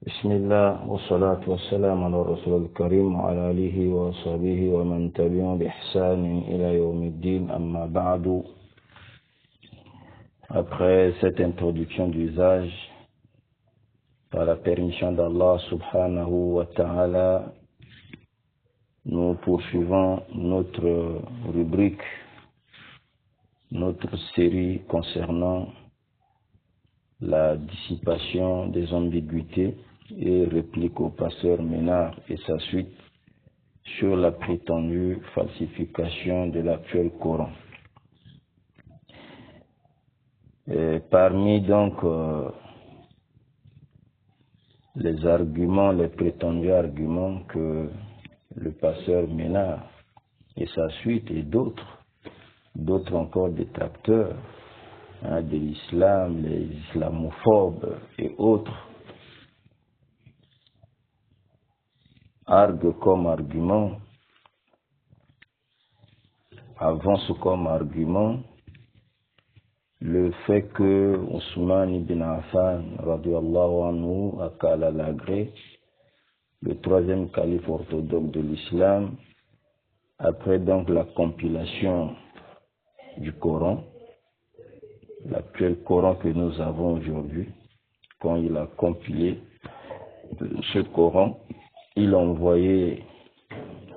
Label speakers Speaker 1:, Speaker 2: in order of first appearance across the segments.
Speaker 1: بسم الله والصلاة والسلام على الرسول الكريم وعلى آله وصحبه ومن تبعهم بإحسان إلى يوم الدين أما بعد. Après cette introduction d'usage, par la permission d'Allah subhanahu wa ta'ala, nous poursuivons notre rubrique, notre série concernant la dissipation des ambiguïtés et réplique au pasteur Ménard et sa suite sur la prétendue falsification de l'actuel Coran. Et parmi donc les arguments, les prétendus arguments que le pasteur Ménard et sa suite et d'autres encore détracteurs de l'islam, les islamophobes et autres, arguent comme argument, avancent comme argument le fait que Ousmane ibn Affan, radiallahu anhu, akala l'agré, le troisième calife orthodoxe de l'islam, après donc la compilation du Coran, l'actuel Coran que nous avons aujourd'hui, quand il a compilé ce Coran, il a envoyé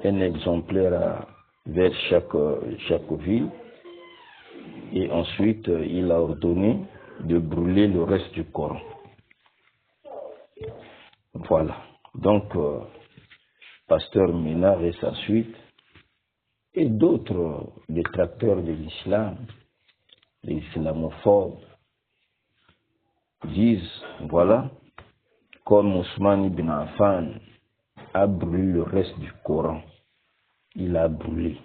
Speaker 1: un exemplaire vers chaque ville et ensuite il a ordonné de brûler le reste du Coran. Voilà. Donc, pasteur Ménard et sa suite et d'autres détracteurs de l'islam, les islamophobes, disent, voilà, comme Ousmane ibn Affan a brûlé le reste du Coran, il a brûlé.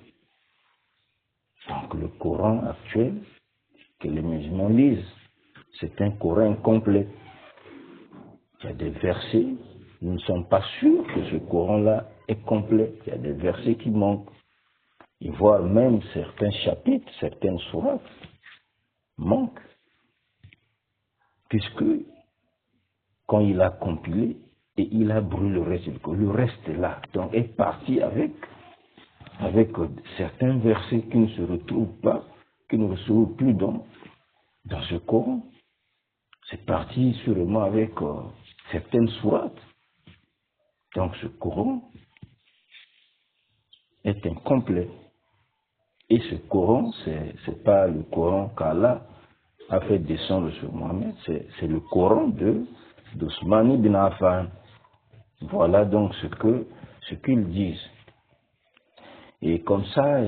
Speaker 1: Donc le Coran actuel que les musulmans lisent, c'est un Coran incomplet. Il y a des versets, nous ne sommes pas sûrs que ce Coran-là est complet. Il y a des versets qui manquent. Et voire même certains chapitres, certaines sourates manquent. Puisque quand il a compilé et il a brûlé le reste du Coran, le reste est là. Donc est parti avec certains versets qui ne se retrouvent pas, qui ne se retrouvent plus dans ce Coran. C'est parti sûrement avec certaines sourates. Donc ce Coran est incomplet. Et ce Coran, c'est pas le Coran qu'Allah a fait descendre sur Mohammed, c'est le Coran d'Ousmane ibn Affan. Voilà donc ce qu'ils disent. Et comme ça,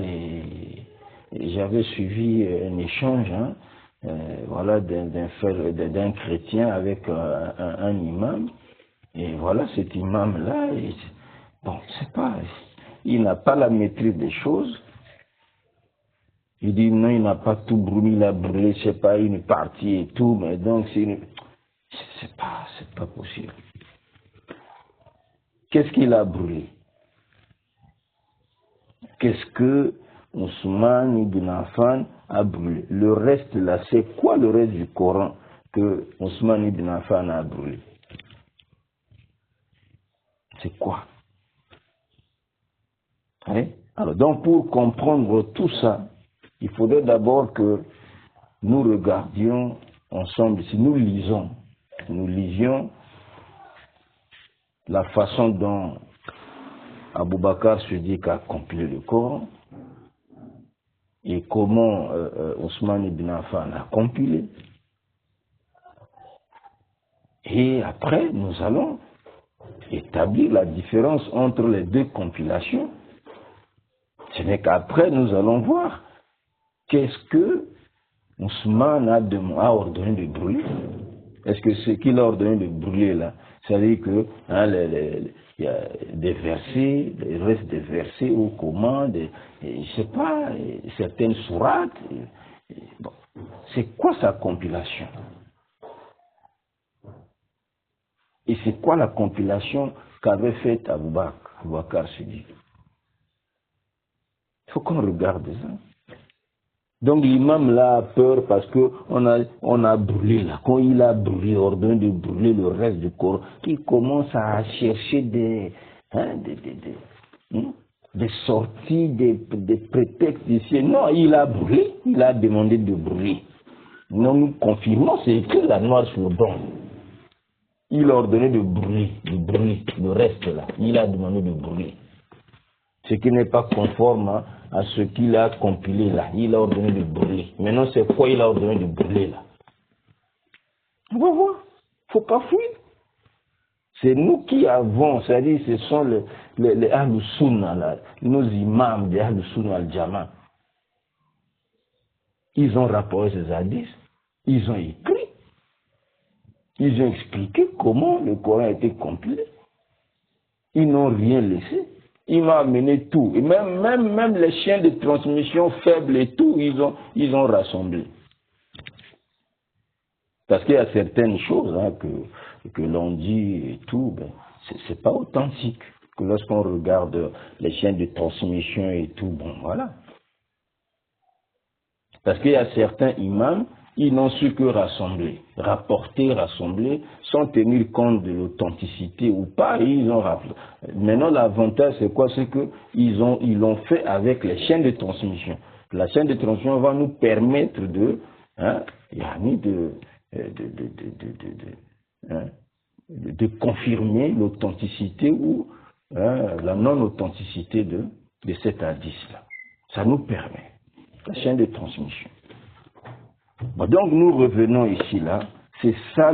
Speaker 1: j'avais suivi un échange, voilà, d'un chrétien avec un imam. Et voilà, cet imam-là, bon, c'est pas, il n'a pas la maîtrise des choses. Il dit non, il n'a pas tout brûlé, il a brûlé, je sais pas, une partie et tout, mais donc c'est pas possible. Qu'est-ce qu'il a brûlé? Qu'est-ce que Ousmane ibn Affan a brûlé? Le reste là, c'est quoi le reste du Coran que Ousmane ibn Affan a brûlé? C'est quoi? Hein? Alors donc pour comprendre tout ça, il faudrait d'abord que nous regardions ensemble, si nous lisions la façon dont Abou Bakr Siddiq a compilé le Coran et comment Ousmane ibn Affan a compilé. Et après, nous allons établir la différence entre les deux compilations. Ce n'est qu'après, nous allons voir qu'est-ce que Ousmane a ordonné de brûler. Est-ce que ce qu'il a ordonné de brûler là, c'est-à-dire que il y a des versets, il reste des versets ou comment, je sais pas, certaines sourates. Bon, c'est quoi sa compilation? Et c'est quoi la compilation qu'avait faite Abou Bakr Siddiq? Il faut qu'on regarde ça. Donc l'imam là a peur parce que on a brûlé là. Quand il a brûlé, ordonné de brûler le reste du Coran, il commence à chercher des sorties, des prétextes ici. Non, il a brûlé, il a demandé de brûler. Non, nous confirmons, c'est écrit la noire sur blanc. Il a ordonné de brûler le reste là. Il a demandé de brûler. Ce qui n'est pas conforme à ce qu'il a compilé là. Il a ordonné de brûler. Maintenant, c'est quoi il a ordonné de brûler là? On va voir. Faut pas fuir. C'est nous qui avons, c'est-à-dire ce sont les Ahlus Sunna là, nos imams des Ahlus Sunna al-Jama. Ils ont rapporté ces hadiths. Ils ont écrit. Ils ont expliqué comment le Coran a été compilé. Ils n'ont rien laissé. Ils m'ont amené tout. Et même les chaînes de transmission faibles et tout, ils ont rassemblé. Parce qu'il y a certaines choses que l'on dit et tout, ben, c'est pas authentique. Que lorsqu'on regarde les chaînes de transmission et tout, bon voilà. Parce qu'il y a certains imams, ils n'ont su que rassembler, rapporter, rassembler, sans tenir compte de l'authenticité ou pas, ils ont rappelé. Maintenant, l'avantage, c'est quoi? C'est qu'ils l'ont fait avec les chaînes de transmission. La chaîne de transmission va nous permettre de confirmer l'authenticité ou la non-authenticité de cet hadith-là. Ça nous permet. La chaîne de transmission. Bon, donc nous revenons ici là, c'est ça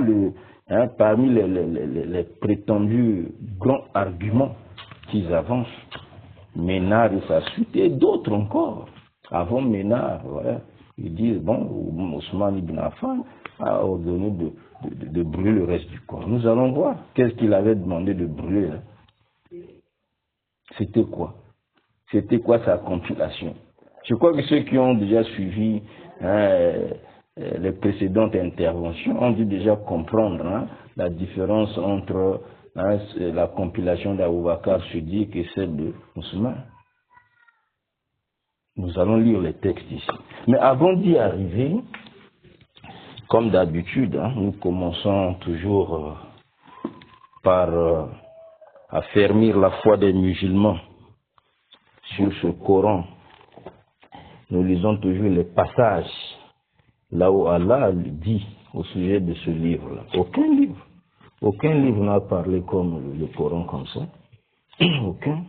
Speaker 1: parmi les prétendus grands arguments qu'ils avancent. Ménard et sa suite et d'autres encore. Avant Ménard, voilà, ils disent bon, Ousmane ibn Affan a ordonné de brûler le reste du corps. Nous allons voir qu'est-ce qu'il avait demandé de brûler là. C'était quoi? C'était quoi sa compilation? Je crois que ceux qui ont déjà suivi les précédentes interventions ont dû déjà comprendre la différence entre la compilation d'Abou Bakr Siddiq et celle de Ousmane. Nous allons lire les textes ici. Mais avant d'y arriver, comme d'habitude, nous commençons toujours par affermir la foi des musulmans sur ce Coran. Nous lisons toujours les passages là où Allah dit au sujet de ce livre-là. Aucun livre n'a parlé comme le Coran comme ça. Aucun.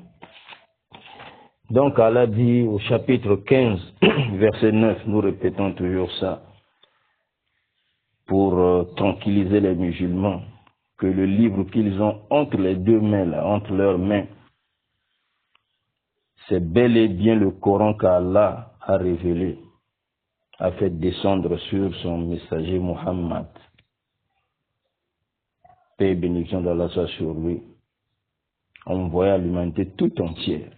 Speaker 1: Donc Allah dit au chapitre 15, verset 9, nous répétons toujours ça, pour tranquilliser les musulmans, que le livre qu'ils ont entre les deux mains, là, entre leurs mains, c'est bel et bien le Coran qu'Allah a révélé, a fait descendre sur son messager Muhammad. Paix et bénédiction d'Allah soit sur lui, envoyé à l'humanité tout entière.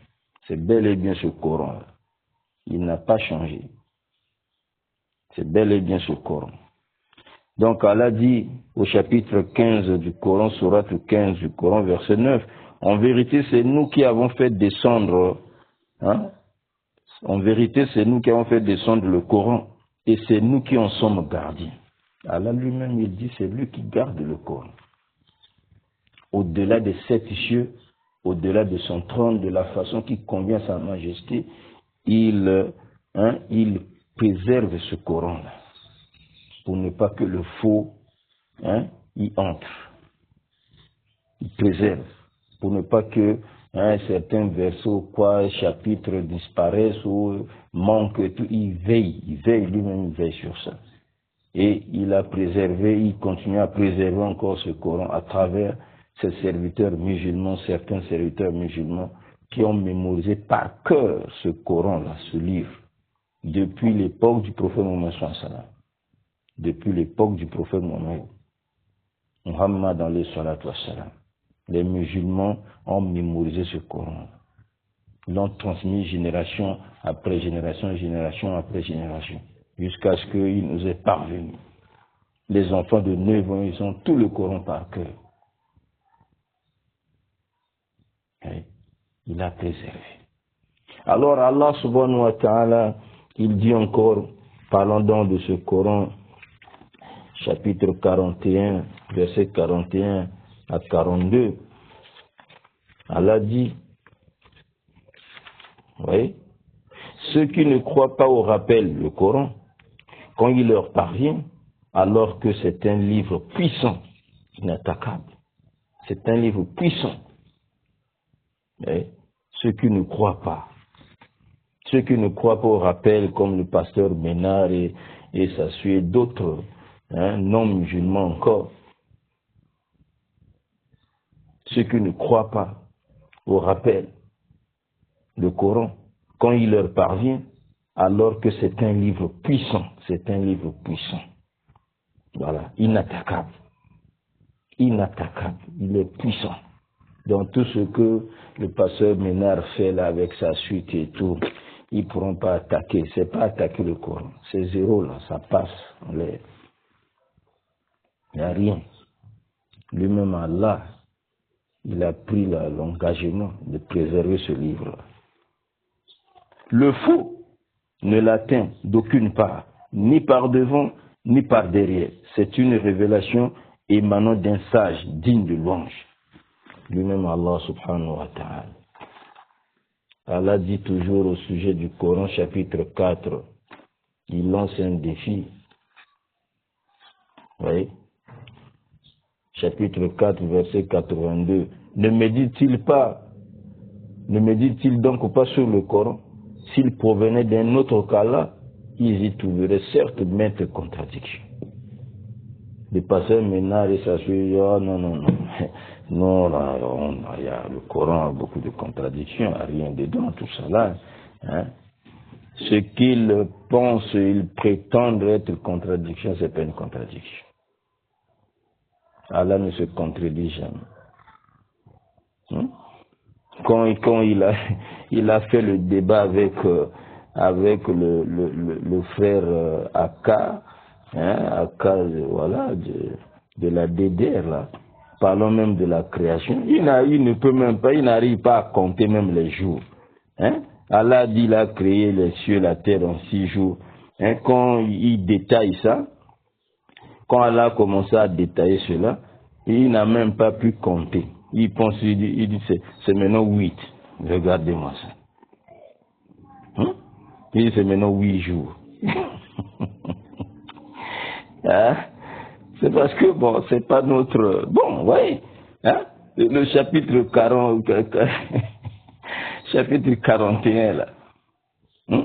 Speaker 1: C'est bel et bien ce Coran. Il n'a pas changé. C'est bel et bien ce Coran. Donc Allah dit au chapitre 15 du Coran, sourate 15 du Coran, verset 9, en vérité c'est nous qui avons fait descendre, en vérité c'est nous qui avons fait descendre le Coran et c'est nous qui en sommes gardiens. Allah lui-même il dit c'est lui qui garde le Coran. Au-delà des 7 cieux, au-delà de son trône, de la façon qui convient à sa majesté, il préserve ce Coran-là, pour ne pas que le faux y entre. Il préserve, pour ne pas que certains versets ou chapitres disparaissent ou manquent, tout. Il veille lui-même, il veille sur ça. Et il a préservé, il continue à préserver encore ce Coran à travers ses serviteurs musulmans, certains serviteurs musulmans qui ont mémorisé par cœur ce Coran-là, ce livre, depuis l'époque du prophète Mohammed sallallahu alayhi wa sallam. Depuis l'époque du prophète Muhammad alayhi salatu wa sallam. Les musulmans ont mémorisé ce Coran. Ils l'ont transmis génération après génération, génération après génération, jusqu'à ce qu'il nous est parvenu. Les enfants de 9 ans, ils ont tout le Coran par cœur. Et il a préservé. Alors Allah subhanahu wa ta'ala, il dit encore, Parlons donc de ce Coran, chapitre 41, verset 41 à 42. Allah dit, oui, ceux qui ne croient pas au rappel, le Coran, quand il leur parvient, alors que c'est un livre puissant, inattaquable, c'est un livre puissant, oui, ceux qui ne croient pas au rappel, comme le pasteur Ménard et ça suit d'autres, non musulmans encore, ceux qui ne croient pas au rappel, le Coran, quand il leur parvient, alors que c'est un livre puissant, voilà, inattaquable, il est puissant. Dans tout ce que le pasteur Ménard fait là avec sa suite et tout, ils ne pourront pas attaquer, c'est pas attaquer le Coran, c'est zéro là, ça passe en l'air. Il n'y a rien. Lui-même Allah, il a pris l'engagement de préserver ce livre-là. Le faux ne l'atteint d'aucune part, ni par devant, ni par derrière. C'est une révélation émanant d'un sage digne de louange. Lui-même Allah subhanahu wa ta'ala. Allah dit toujours au sujet du Coran, chapitre 4, il lance un défi. Oui. Chapitre 4, verset 82. Ne médite-t-il donc pas sur le Coran? S'il provenait d'un autre qu'Allah, ils y trouveraient certes maintes contradictions. Les pasteurs Ménard et ça suit, oh, non, il y a le Coran a beaucoup de contradictions, il n'y a rien dedans, tout ça là. Hein. Ce qu'ils pensent, ils prétendent être contradiction, c'est pas une contradiction. Allah ne se contredit jamais. Hein? Quand il a fait le débat avec le frère Aka, voilà, de la DDR là, parlons même de la création, il n'arrive pas à compter même les jours. Hein? Allah dit il a créé les cieux, la terre en 6 jours. Hein? Quand il détaille ça, quand Allah a commencé à détailler cela, il n'a même pas pu compter. Il dit c'est maintenant 8. Regardez-moi ça. Hein? Il dit c'est maintenant 8 jours. Hein? C'est parce que, bon, c'est pas notre... Bon, oui. Hein? Le chapitre 40, chapitre 41, là. Hein?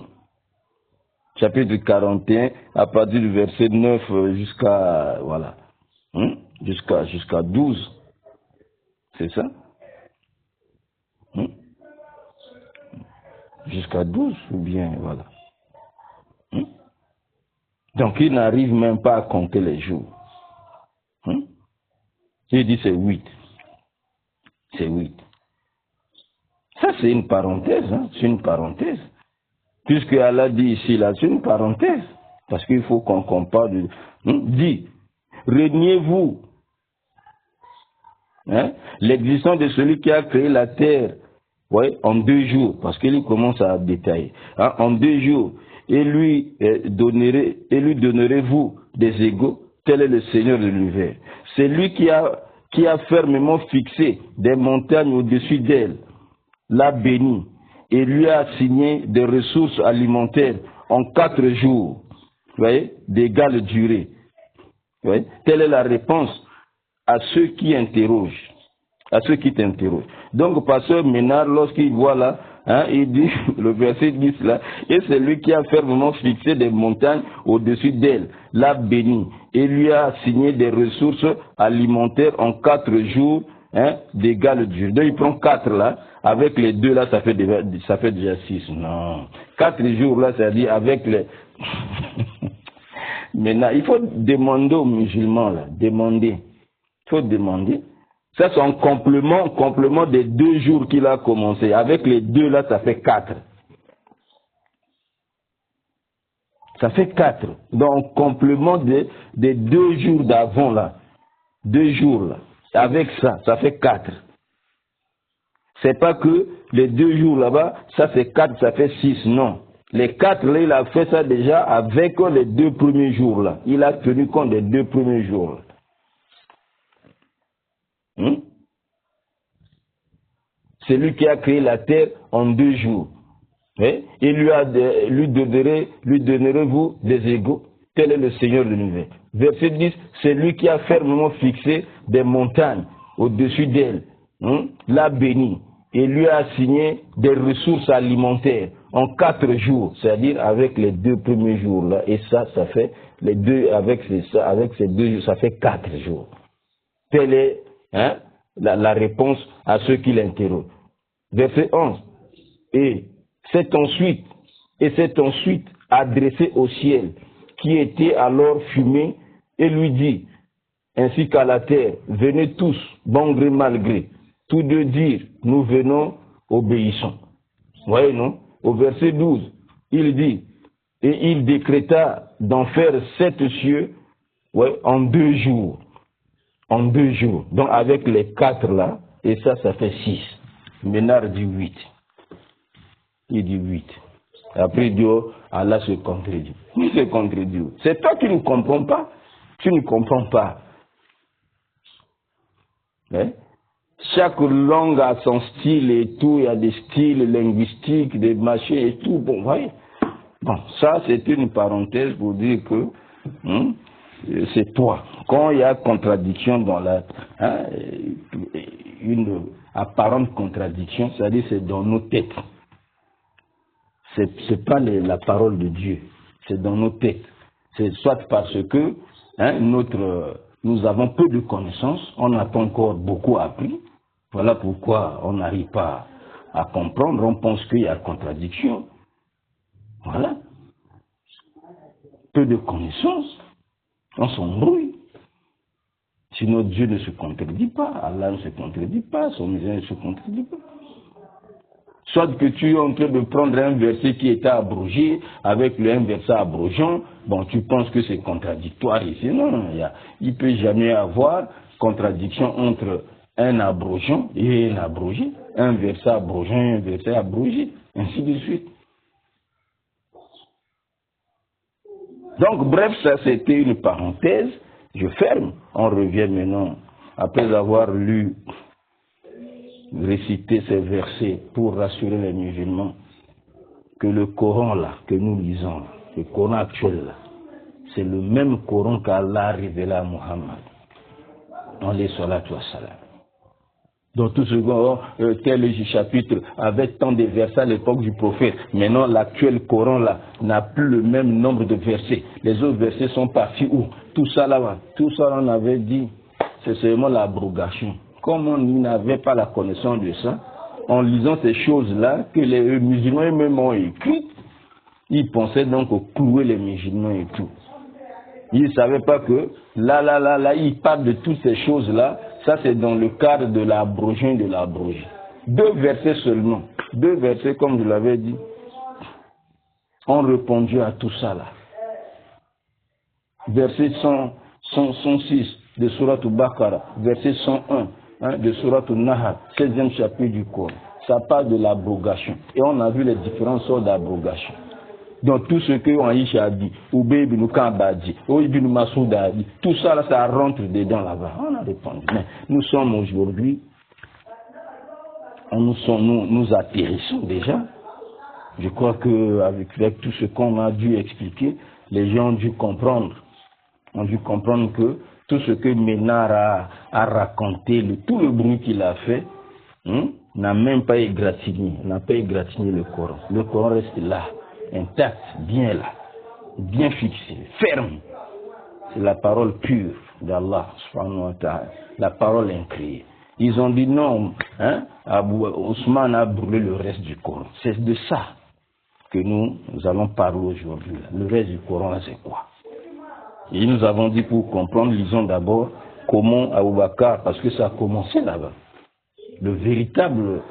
Speaker 1: Chapitre 41, à partir du verset 9 jusqu'à... Voilà. Hein? Jusqu'à 12. C'est ça? Hein? Jusqu'à 12 ou bien, voilà. Hein? Donc, il n'arrive même pas à compter les jours. Hein? Il dit c'est 8. C'est 8. Ça, c'est une parenthèse. Hein? C'est une parenthèse. Puisque Allah dit ici, là, c'est une parenthèse. Parce qu'il faut qu'on compare. Dit, régnez-vous. Hein? L'existence de celui qui a créé la terre, ouais, en 2 jours, parce qu'il commence à détailler. Hein? En 2 jours, et lui donnerez-vous des égaux. Tel est le Seigneur de l'univers. C'est lui qui a fermement fixé des montagnes au-dessus d'elle, l'a béni, et lui a assigné des ressources alimentaires en 4 jours, vous voyez, d'égale durée. Vous voyez? Telle est la réponse à ceux qui interrogent, à ceux qui t'interrogent. Donc, pasteur Ménard, lorsqu'il voit là, hein, il dit, le verset 10 là, et c'est lui qui a fermement fixé des montagnes au-dessus d'elle, l'a béni, et lui a assigné des ressources alimentaires en 4 jours, hein, d'égale durée. Donc il prend 4 là, avec les 2 là, ça fait déjà 6. Non. 4 jours là, c'est-à-dire avec les... Maintenant, il faut demander aux musulmans là, demander. Il faut demander. Ça, c'est un complément des 2 jours qu'il a commencé. Avec les 2 là, ça fait 4. Ça fait 4. Donc, complément des 2 jours d'avant là. 2 jours là. Avec ça, ça fait 4. C'est pas que les 2 jours là-bas, ça fait 4, ça fait 6. Non. Les 4 là, il a fait ça déjà avec les 2 premiers jours là. Il a tenu compte des 2 premiers jours. C'est lui qui a créé la terre en 2 jours. Et lui donnerez-vous des égaux. Tel est le Seigneur de l'univers. Verset 10, c'est lui qui a fermement fixé des montagnes au-dessus d'elle. L'a béni et lui a assigné des ressources alimentaires en 4 jours, c'est-à-dire avec les 2 premiers jours là. Et ça fait les deux, avec ces 2 jours, ça fait 4 jours. Telle est la réponse à ceux qui l'interrogent. Verset 11. Et c'est ensuite adressé au ciel, qui était alors fumé, et lui dit, ainsi qu'à la terre, venez tous, bon gré, mal gré. Tous deux dire, nous venons, obéissons. Vous voyez, non? Au verset 12, il dit, et il décréta d'en faire 7 cieux, en 2 jours. En 2 jours. Donc avec les 4 là, et ça fait 6. Ménard dit 8. Il dit 8. Après, il dit, oh, Allah se contredit. Il se contredit. C'est toi qui ne comprends pas. Tu ne comprends pas. Chaque langue a son style et tout. Il y a des styles linguistiques, des machins et tout. Bon, voyez. Bon, ça, c'est une parenthèse pour dire que c'est toi. Quand il y a contradiction dans une apparente contradiction, c'est-à-dire c'est dans nos têtes. C'est pas la parole de Dieu, c'est dans nos têtes. C'est soit parce que nous avons peu de connaissances, on n'a pas encore beaucoup appris. Voilà pourquoi on n'arrive pas à comprendre, on pense qu'il y a contradiction. Voilà. Peu de connaissances, on s'embrouille. Sinon Dieu ne se contredit pas, Allah ne se contredit pas, son misère ne se contredit pas. Soit que tu es en train de prendre un verset qui était abrogé avec un verset abrogeant, bon, tu penses que c'est contradictoire ici. Non, il ne peut jamais y avoir contradiction entre un abrogeant et un abrogé, un verset abrogeant et un verset abrogé, ainsi de suite. Donc, bref, ça c'était une parenthèse. Je ferme. On revient maintenant, après avoir réciter ces versets pour rassurer les musulmans que le Coran là, que nous lisons, le Coran actuel là, c'est le même Coran qu'Allah a révélé à Muhammad. Alayhi salatu wa salam. Donc tout ce tel chapitre avait tant de versets à l'époque du prophète. Maintenant l'actuel Coran là n'a plus le même nombre de versets. Les autres versets sont partis où? Tout ça là, on avait dit, c'est seulement l'abrogation. Comme on n'avait pas la connaissance de ça, en lisant ces choses-là que les musulmans eux-mêmes ont écrites, ils pensaient donc clouer les musulmans et tout. Ils ne savaient pas que là, ils parlent de toutes ces choses-là. Ça, c'est dans le cadre de l'abrogé et de l'abrogé. 2 versets seulement. 2 versets, comme je l'avais dit, ont répondu à tout ça là. Verset 106 de Surat al-Baqarah, verset 101 de Surat al-Nahl, 16e chapitre du Coran. Ça parle de l'abrogation. Et on a vu les différentes sortes d'abrogation. Donc tout ce que Aïcha a dit, Oubé ibn Kamba a dit, ibn Masoud a dit, tout ça là, ça rentre dedans là-bas. On a répondu. Mais nous sommes aujourd'hui, nous atterrissons déjà. Je crois que avec tout ce qu'on a dû expliquer, les gens ont dû comprendre. On a dû comprendre que tout ce que Ménard a raconté, tout le bruit qu'il a fait, n'a même pas égratigné, le Coran. Le Coran reste là, intact, bien là, bien fixé, ferme. C'est la parole pure d'Allah, subhanahu wa ta'ala, la parole incréée. Ils ont dit non, Ousmane a brûlé le reste du Coran. C'est de ça que nous allons parler aujourd'hui. Le reste du Coran, c'est quoi? Et nous avons dit pour comprendre, lisons d'abord comment Abou Bakr, parce que ça a commencé là-bas. Le véritable,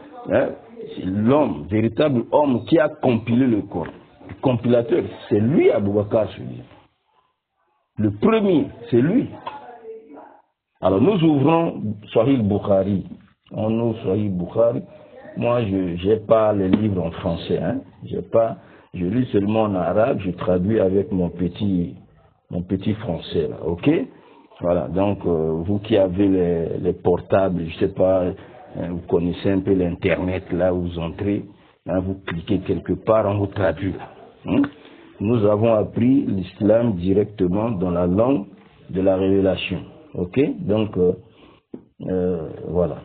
Speaker 1: véritable homme qui a compilé le Coran. Le compilateur, c'est lui, Abou Bakr, celui-là. Le premier, c'est lui. Alors nous ouvrons Sahih Bukhari. On ouvre Sahih Bukhari. Moi, je n'ai pas les livres en français. J'ai pas Je lis seulement en arabe, je traduis avec mon petit français, là, ok? Voilà, donc vous qui avez les portables, je sais pas, vous connaissez un peu l'internet, là, vous entrez, là, vous cliquez quelque part, on vous traduit. Hein? Nous avons appris l'islam directement dans la langue de la révélation, ok? Donc, voilà.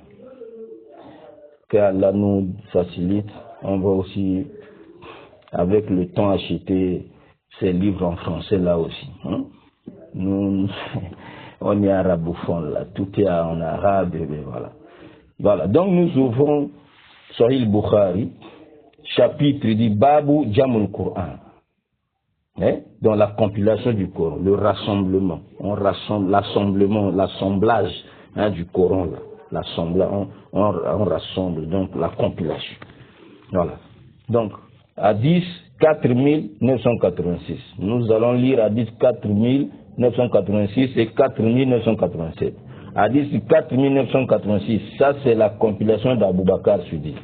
Speaker 1: Qu'Allah nous facilite, on va aussi, avec le temps, acheter ces livres en français là aussi. Hein? Nous, on est arabophone là, tout est en arabe, et voilà. Voilà, donc nous ouvrons Sahih Bukhari, chapitre dit Babu Jamul Coran, dans la compilation du Coran, le rassemblement, on rassemble, l'assemblage du Coran là. On rassemble donc la compilation. Voilà. Donc, hadith 4986. Nous allons lire hadith 4986 et 4987. Hadith 4986, ça c'est la compilation d'Abou Bakr Siddiq,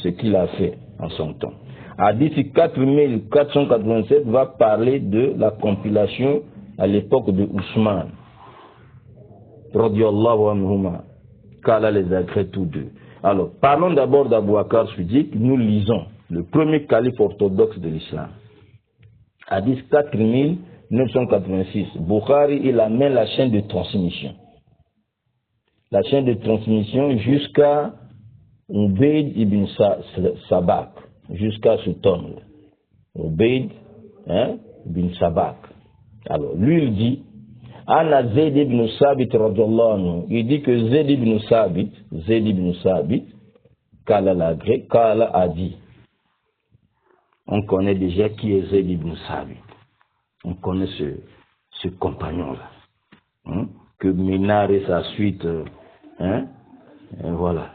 Speaker 1: ce qu'il a fait en son temps. Hadith 4487 va parler de la compilation à l'époque de Ousmane. Radiyallahu anhuma. Qu'Allah les agrée tous deux. Alors, parlons d'abord d'Abou Bakr Siddiq. Nous lisons le premier calife orthodoxe de l'islam. Hadith 4986. Bukhari, il amène la chaîne de transmission. La chaîne de transmission jusqu'à Ubayd ibn Sabak, jusqu'à ce homme. Ubayd ibn Sabak. Alors, lui, il dit, Anna Zayd ibn Sabit radiyallahu anhu. Il dit que Zayd ibn Sabit, Kala a dit. On connaît déjà qui est Zayd ibn Sabit. On connaît ce compagnon-là. Que Ménard et sa suite, voilà,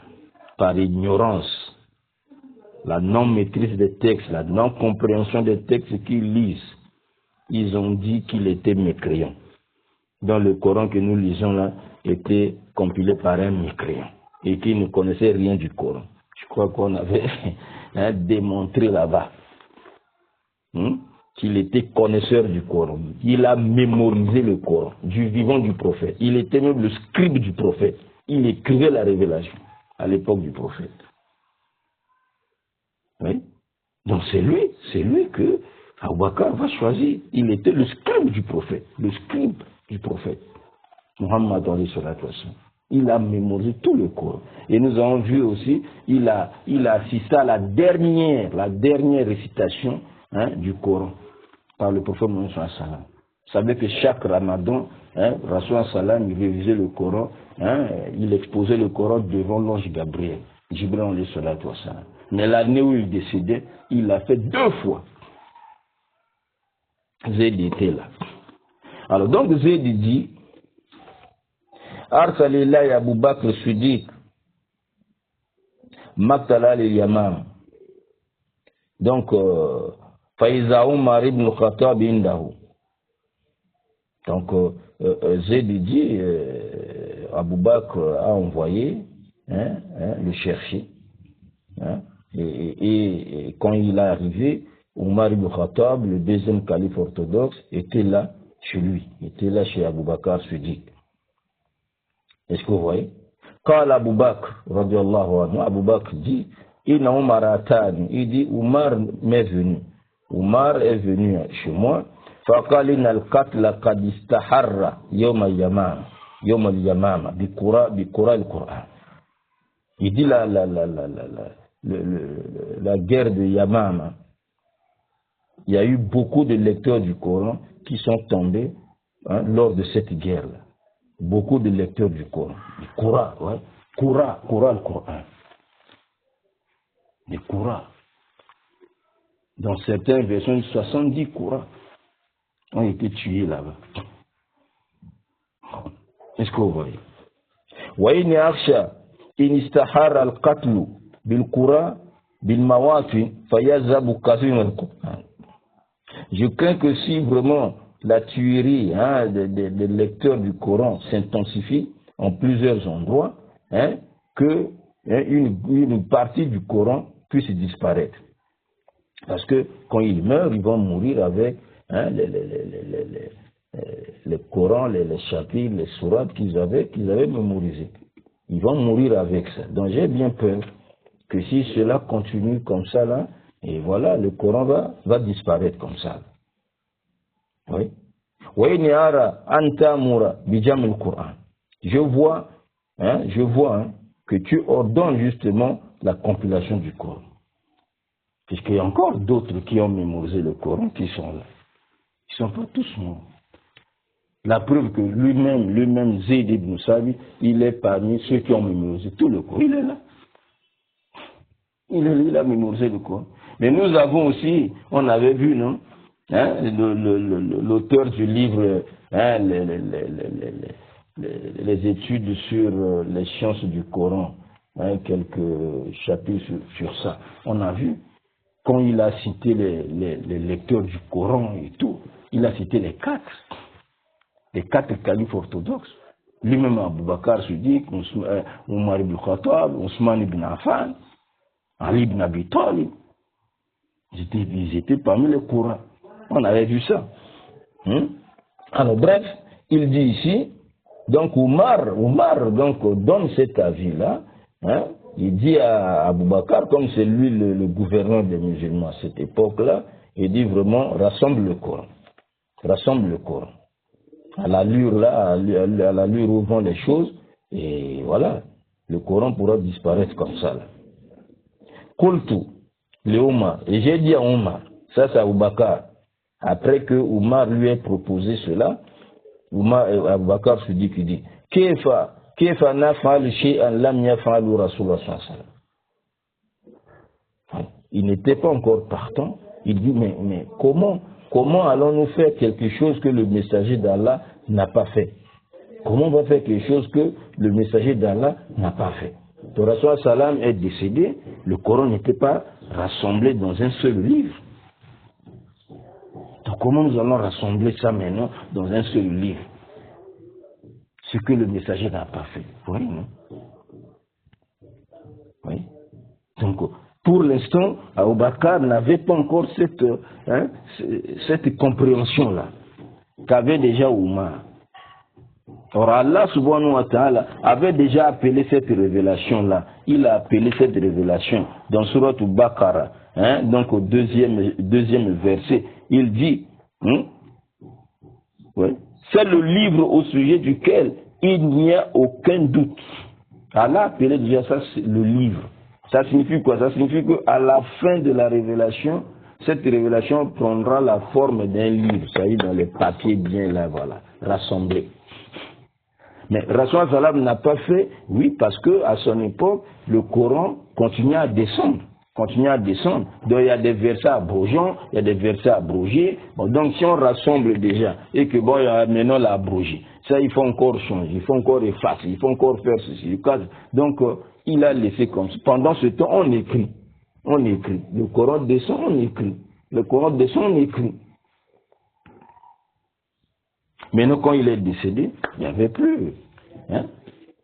Speaker 1: par ignorance, la non-maîtrise des textes, la non-compréhension des textes qu'ils lisent, ils ont dit qu'il était mécréant. Dans le Coran que nous lisons là, était compilé par un mécréant et qui ne connaissait rien du Coran. Je crois qu'on avait démontré là-bas qu'il était connaisseur du Coran. Il a mémorisé le Coran, du vivant du prophète. Il était même le scribe du prophète. Il écrivait la révélation à l'époque du prophète. Oui. Donc c'est lui que Abou Bakr va choisir. Il était le scribe du prophète, du prophète. Muhammad alayhi salatu wassalam. Il a mémorisé tout le Coran. Et nous avons vu aussi, il a assisté à la dernière récitation du Coran par le prophète Mohammed sallallahu alayhi wa sallam. Vous savez que chaque Ramadan, Rasoul sallam, il révisait le Coran, il exposait le Coran devant l'ange Gabriel, Jibril alayhi salatu wassalam. Mais l'année où il décédait, il l'a fait 2 fois. Zayd était là. Alors donc Zayd dit, Arsalillah ya Abou Bakr Siddiq, Maktala al-Yamam. Donc, Faïza Umar ibn Khattab indahu. Donc, Zayd dit, Abou Bakr a envoyé le chercher. Et quand il est arrivé, Umar ibn Khattab, le deuxième calife orthodoxe, était là chez lui, était là chez Abou Bakr Siddiq. Est-ce que vous voyez? Quand Abou Bakr, radiyallahu anhu, Abou Bakr dit, Inna Umar atani, il dit, Umar m'est venu. Umar est venu chez moi. Faqalina al-qatla qad istaharra yawm al-yamama, bikura al-Qur'an. Il dit la guerre de Yamama. Il y a eu beaucoup de lecteurs du Coran qui sont tombés lors de cette guerre-là. Beaucoup de lecteurs du Coran. Du Coran, ouais. Coran, le Coran. Du Coran. Dans certaines versions, 70 Corans ont été tués là-bas. Est-ce que vous voyez? وَإِنِ أَخْشَى إِنِ اسْتَحَرَّ الْقَتْلُ بِالْقُرَى بِالْمَوَاطِنِ فَيَذْهَبُ كَثِيرٌ مِنَ الْقُرْآنِ. Je crains que si vraiment la tuerie des lecteurs du Coran s'intensifie en plusieurs endroits, que une partie du Coran puisse disparaître. Parce que quand ils meurent, ils vont mourir avec les Corans, les chapitres, les sourates qu'ils avaient mémorisés. Ils vont mourir avec ça. Donc j'ai bien peur que si cela continue comme ça, là, et voilà, le Coran va disparaître comme ça. Oui. Je vois que tu ordonnes justement la compilation du Coran. Puisqu'il y a encore d'autres qui ont mémorisé le Coran qui sont là. Ils ne sont pas tous morts. La preuve que lui-même, Zayd ibn Sabi, il est parmi ceux qui ont mémorisé tout le Coran. Il est là. Il a mémorisé le Coran. Mais nous avons aussi, on avait vu, non, l'auteur du livre, les études sur les sciences du Coran, quelques chapitres sur ça. On a vu, quand il a cité les lecteurs du Coran et tout, il a cité les quatre califes orthodoxes. Lui-même, Abu Bakr Siddiq, Omar ibn Khattab, Ousmane ibn Affan, Ali ibn Abi Talib. Ils étaient parmi les Corans. On avait vu ça. Alors bref, il dit ici, donc Omar donc, donne cet avis-là. Il dit à Abu Bakr, comme c'est lui le gouverneur des musulmans à cette époque-là, il dit vraiment, rassemble le Coran. Rassemble le Coran. À l'allure là, à l'allure où vont les choses, et voilà, le Coran pourra disparaître comme ça. Là. Qultu, le Omar, et j'ai dit à Omar, ça c'est Abu Bakr, après que Omar lui ait proposé cela, Abu Bakr se dit qu'il dit, Kefa naf'al shay'an lam yaf'alu Rasulullah sallallahu alayhi wa sallam. Il n'était pas encore partant, il dit, mais comment allons-nous faire quelque chose que le messager d'Allah n'a pas fait? Comment on va faire quelque chose que le messager d'Allah n'a pas fait? Le Rasul sallam est décédé, le Coran n'était pas rassemblé dans un seul livre. Donc comment nous allons rassembler ça maintenant dans un seul livre? Ce que le messager n'a pas fait. Oui, non? Oui. Donc, pour l'instant, Abu Bakr n'avait pas encore cette compréhension-là qu'avait déjà Omar. Or Allah subhanahu wa ta'ala avait déjà appelé cette révélation-là. Il a appelé cette révélation dans Surat Al-Baqarah, donc au deuxième verset. Il dit, c'est le livre au sujet duquel il n'y a aucun doute. Allah a appelé déjà ça le livre. Ça signifie quoi? Ça signifie qu'à la fin de la révélation, cette révélation prendra la forme d'un livre, c'est-à-dire dans les papiers bien là, voilà, rassemblés. Mais Rasul Salam n'a pas fait, oui, parce que à son époque, le Coran continue à descendre. Donc il y a des versets abrogeants, il y a des versets abrogés. Bon, donc si on rassemble déjà et que bon, il y a maintenant l'abrogé, ça il faut encore changer, il faut encore effacer, il faut encore faire ceci. Donc il a laissé comme ça. Pendant ce temps, on écrit. Le Coran descend, on écrit. Le Coran descend, on écrit. Maintenant, quand il est décédé, il n'y avait plus.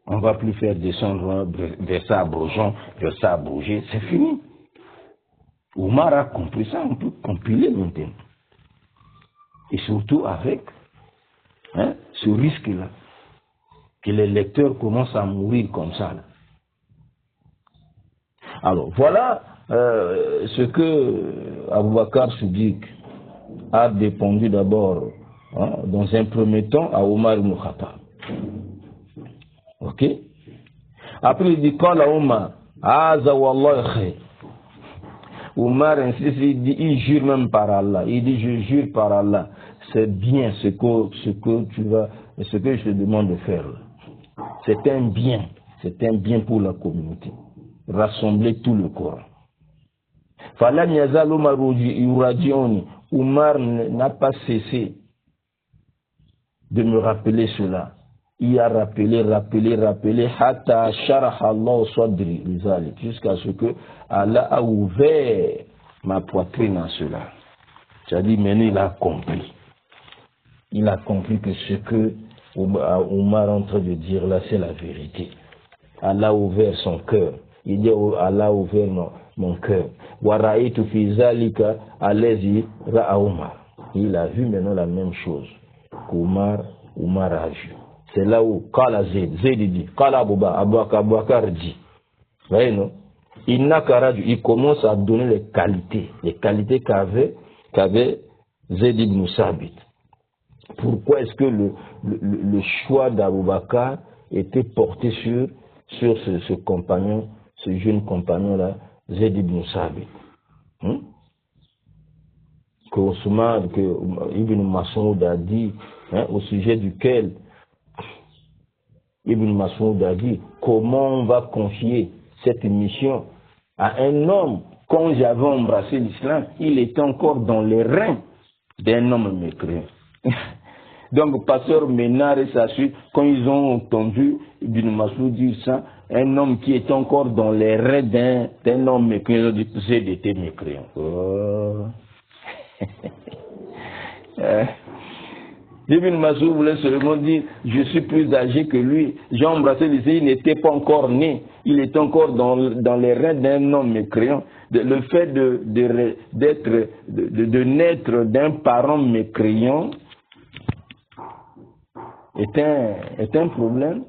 Speaker 1: On ne va plus faire descendre verset abrogeant, verset abrogé, c'est fini. Omar a compris ça, on peut compiler maintenant. Et surtout avec ce risque-là, que les lecteurs commencent à mourir comme ça. Là. Alors, voilà ce que Abu Bakr Siddiq a répondu d'abord, dans un premier temps, à Omar ibn Khattab. Ok? Après, il dit, quand Omar, Aza Wallah khair. Omar insiste, il jure même par Allah. Il dit, je jure par Allah. C'est bien ce que je te demande de faire. C'est un bien pour la communauté. Rassembler tout le Coran. Falam yazal Omar yurajioni. Omar n'a pas cessé de me rappeler cela. Il a rappelé, hatta sharaha Allah sadri, jusqu'à ce que Allah a ouvert ma poitrine à cela. C'est-à-dire, maintenant il a compris. Il a compris que ce que Omar est en train de dire là, c'est la vérité. Allah a ouvert son cœur.
Speaker 2: Il dit Allah a ouvert mon cœur. Waraïtu fi zalika allazi ra'a Omar. Il a vu maintenant la même chose qu'Omar a vu. C'est là où Kala Zayd dit, Kala Abouakar dit. Vous voyez, non? Il commence à donner les qualités qu'avait Zayd ibn Sabit. Pourquoi est-ce que le choix d'Abou Bakr était porté sur ce compagnon, ce jeune compagnon-là, Zayd ibn Sabit? Que Ibn Mas'ud a dit, au sujet duquel Ibn Mas'ud a dit, comment on va confier cette mission à un homme? Quand j'avais embrassé l'islam, il était encore dans les reins d'un homme mécréant. Donc, pasteur Ménard et sa suite, quand ils ont entendu Ibn Mas'ud dire ça, un homme qui était encore dans les reins d'un homme mécréant, ils ont dit, j'ai été mécréant. Oh. Ibn Mas'ud voulait seulement dire, je suis plus âgé que lui, j'ai embrassé l'islam, il n'était pas encore né, il était encore dans les reins d'un homme mécréant. Le fait de naître d'un parent mécréant est un problème.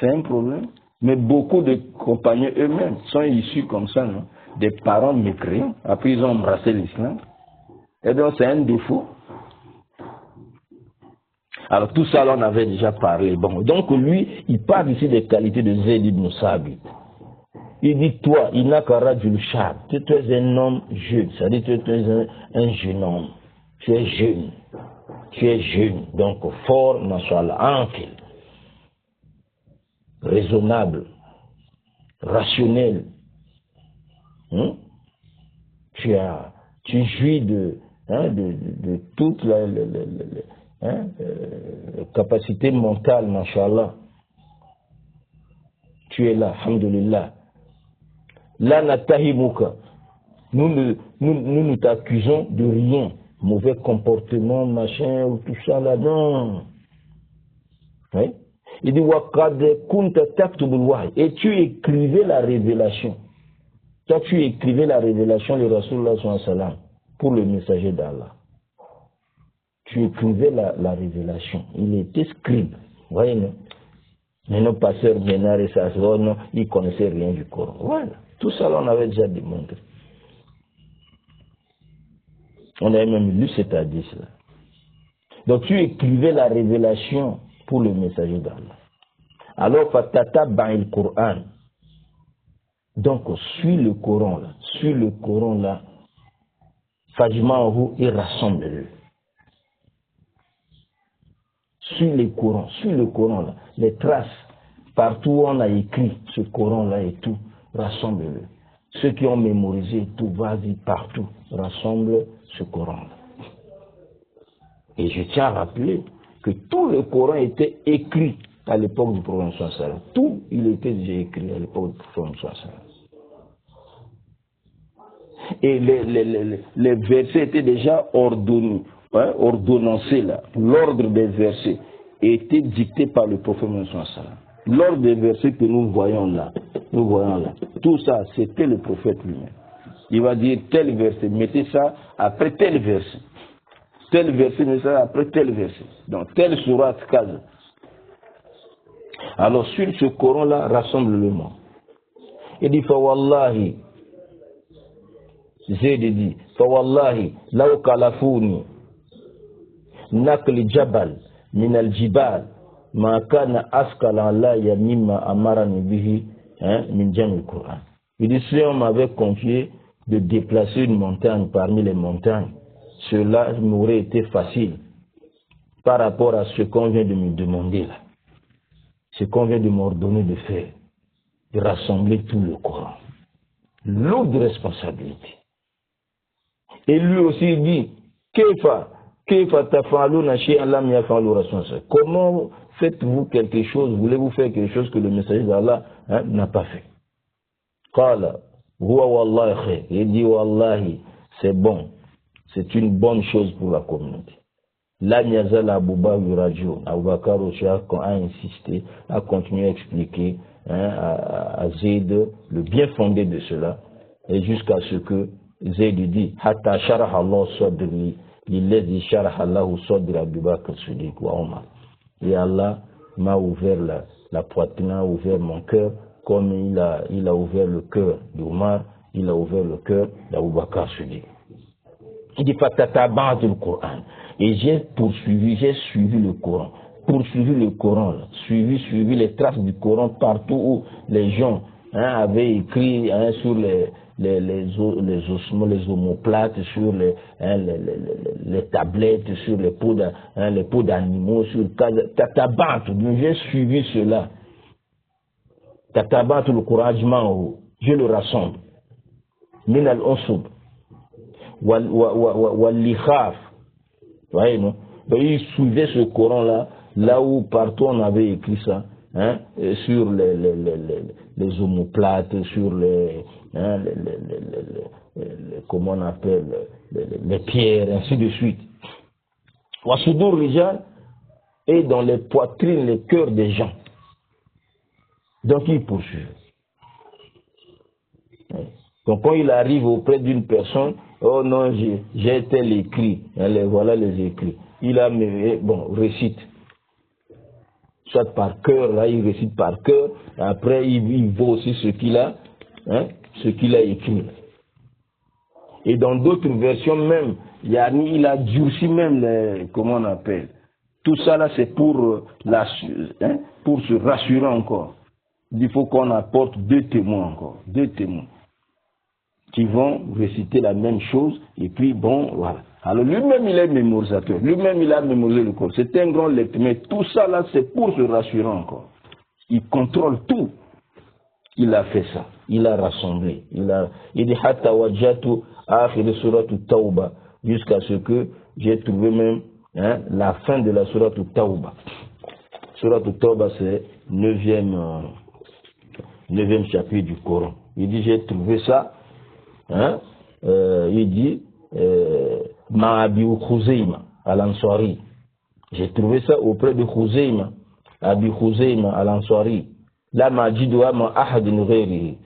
Speaker 2: C'est un problème. Mais beaucoup de compagnons eux-mêmes sont issus comme ça, non? Des parents mécréants. Après, ils ont embrassé l'islam. Et donc, c'est un défaut. Alors, tout ça, là, on avait déjà parlé. Bon, donc, lui, il parle ici des qualités de Zayd ibn Sabit. Il dit, toi, Inakara Julshab, tu es un homme jeune. C'est-à-dire, tu es un jeune homme. Tu es jeune. Tu es jeune. Donc, fort, mashallah, ankil. Raisonnable. Rationnel. Tu jouis de toute la capacité mentale, mashallah. Tu es là, alhamdulillah. Là, natahimuka. Nous ne t'accusons de rien. Mauvais comportement, machin, ou tout ça là-dedans. Oui? Il dit, et tu écrivais la révélation. Toi, tu écrivais la révélation de Rasulullah sallallahu alayhi wa sallam pour le messager d'Allah. Tu écrivais la révélation. Il était scribe. Vous voyez, non? Mais nos passeurs Ménard et sa soeur, non, ils ne connaissaient rien du Coran. Voilà. Tout ça, là, on avait déjà démontré. On avait même lu cet hadith-là. Donc, tu écrivais la révélation pour le messager d'Allah. Alors, fatata ba'il Coran. Donc, suis le Coran là. Suis le Coran là. Fajma'ahu et rassemble-le. Suis le Coran là. Les traces, partout où on a écrit ce Coran là et tout, rassemble-le. Ceux qui ont mémorisé tout, vas-y partout, rassemble ce Coran là. Et je tiens à rappeler que tout le Coran était écrit à l'époque du prophète sallallahu alayhi wa sallam. Tout, il était déjà écrit à l'époque du prophète sallallahu alayhi wa sallam. Et les versets étaient déjà ordonnés, ordonnancés là. L'ordre des versets était dicté par le prophète sallallahu alayhi wa sallam. L'ordre des versets que nous voyons là, tout ça, c'était le prophète lui-même. Il va dire tel verset, mettez ça après tel verset. Tel verset, mettez ça après tel verset. Donc, tel sourate, kaza. Alors, sur ce Coran-là, rassemble-le-moi. Il dit, Fawallahi, Zayd dit, Fawallahi, law kalafuni, nakli jabal, min al-jibal, ma kana askala alayya mimma amarani bihi, min jami Coran. Il dit, si on m'avait confié de déplacer une montagne parmi les montagnes, cela m'aurait été facile par rapport à ce qu'on vient de me demander là. Ce qu'on vient de m'ordonner de faire, de rassembler tout le Coran. Lourde responsabilité. Et lui aussi dit, comment faites-vous quelque chose, voulez-vous faire quelque chose que le messager d'Allah n'a pas fait? Il dit, Wallahi, c'est bon, c'est une bonne chose pour la communauté. Là, Niazal Abouba Yuradio, Aboubakar a insisté, a continué à expliquer, à Zayd le bien fondé de cela, et jusqu'à ce que Zayd dit Hatta sharaha Allah sadri lilladhi sharaha Allahu sadra Abu Bakr Siddiq wa Omar. Et Allah m'a ouvert la poitrine, a ouvert mon cœur, comme il a ouvert le cœur d'Omar, il a ouvert le cœur d'Abu Bakr Siddiq. Il dit Fatatabat le Coran. Et j'ai suivi le Coran. Poursuivi le Coran, suivi les traces du Coran partout où les gens avaient écrit sur les ossements, les omoplates, sur les tablettes, sur les peaux d'animaux, sur Tatabat. J'ai suivi cela. Tatabat le Coran, je le rassemble. Min al-Unsub. Wal-Likhaf. Vous voyez, non? Donc, il suivait ce Coran-là, là où partout on avait écrit ça, sur les omoplates, sur comment on appelle, les pierres, ainsi de suite. Wasudur Rijal est dans les poitrines, les cœurs des gens. Donc il poursuit. Donc quand il arrive auprès d'une personne, oh non, j'ai tel écrit, voilà les écrits. Il a, récite. Soit par cœur, là il récite par cœur, après il voit aussi ce qu'il a écrit. Et dans d'autres versions même, il a durci même comment on appelle. Tout ça là c'est pour se rassurer encore. Il faut qu'on apporte deux témoins qui vont réciter la même chose, et puis voilà. Alors lui-même il est mémorisateur, lui-même il a mémorisé le corps, c'est un grand lecteur, mais tout ça là c'est pour se rassurer encore. Il contrôle tout. Il a fait ça, il a rassemblé, il dit hatta wajjatu akhir surat at-Tawbah, jusqu'à ce que j'ai trouvé même la fin de la surat at-Tawbah. Surat at-Tawbah c'est 9e chapitre du Coran. Il dit j'ai trouvé ça. Il dit Ma'abi Khuzayma al-Ansari. J'ai trouvé ça auprès de Khuzayma, Abi Khuzayma al-Ansari. La Majidwa ma ahadin ghayrihi.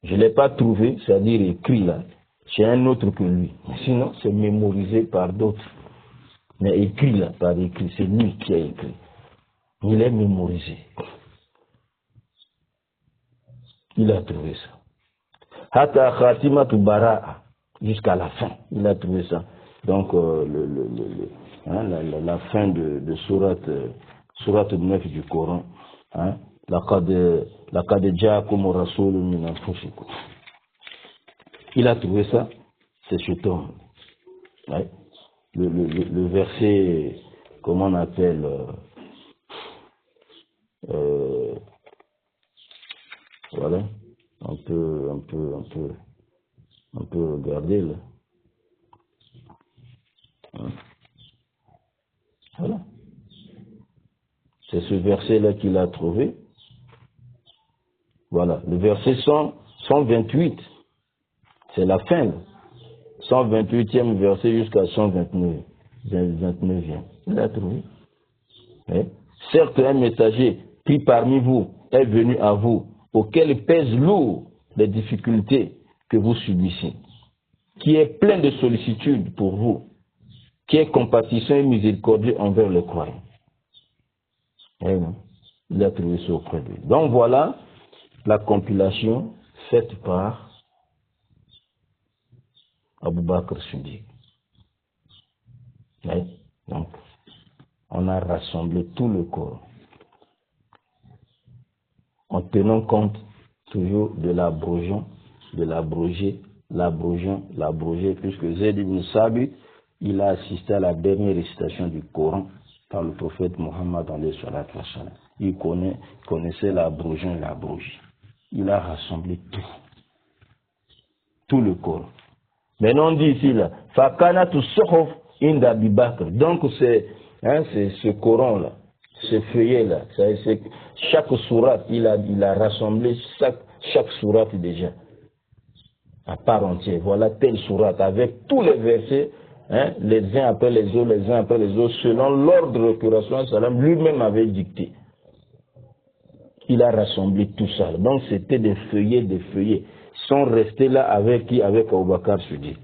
Speaker 2: Je ne l'ai pas trouvé, c'est-à-dire écrit là, chez un autre que lui. Mais sinon, c'est mémorisé par d'autres. Mais écrit là, par écrit, c'est lui qui a écrit. Il est mémorisé. Il a trouvé ça. Hatta khatimatu bara'a, jusqu'à la fin, il a trouvé ça. Donc la fin de sourate 9 du Coran, laqad ja'akum rasulun min anfusikum. Il a trouvé ça, c'est ce tome. Ouais. Le verset, comment on appelle, voilà. On peut regarder là. Voilà. C'est ce verset-là qu'il a trouvé. Voilà. Le verset 128. C'est la fin. 128e verset jusqu'à 129e. Il a trouvé. Mais, certes, un messager pris parmi vous est venu à vous, auquel pèsent lourd les difficultés que vous subissez, qui est plein de sollicitude pour vous, qui est compatissant et miséricordieux envers les croyants. Et il a trouvé ça auprès de lui. Donc voilà la compilation faite par Abu Bakr Siddiq. Donc, on a rassemblé tout le Coran, en tenant compte toujours de l'abroger, puisque Zayd ibn Sabit, il a assisté à la dernière récitation du Coran par le prophète Mohammed alayhi salatu wa salam. Il connaissait l'abroger et l'abrogé. Il a rassemblé tout le Coran. Maintenant on dit ici là, Fakanatu Suhuf inda Abi Bakr. Donc c'est ce Coran là, ce feuillet là, chaque sourate, il a rassemblé chaque sourate déjà à part entière. Voilà telle sourate avec tous les versets, les uns après les autres, selon l'ordre que Rasulullah sallam lui-même avait dicté. Il a rassemblé tout ça. Donc c'était des feuillets. Ils sont restés là avec qui? Avec Abu Bakr Siddiq.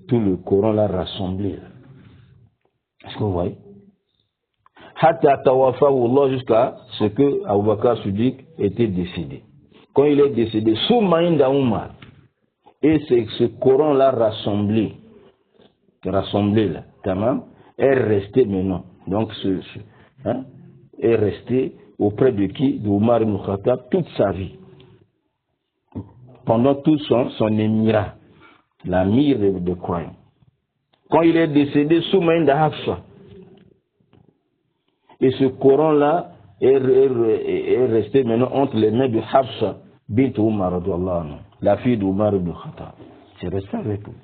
Speaker 2: Tout le Coran l'a rassemblé. Est-ce que vous voyez? Hatta tawafahu Allah, jusqu'à ce que Abu Bakr Siddiq était décédé. Quand il est décédé, Soumaïnda Oumar, et c'est ce Coran l'a rassemblé là, tamam, est resté maintenant. Donc est resté auprès de qui? De Omar ibn Khattab toute sa vie. Pendant tout son émirat, l'amir de croyants. Quand il est décédé, Soumaïnda Hafsa. Et ce Coran-là est resté maintenant entre les mains de Hafsa bint Omar, la fille d'Omar ibn Khattab. C'est resté avec eux.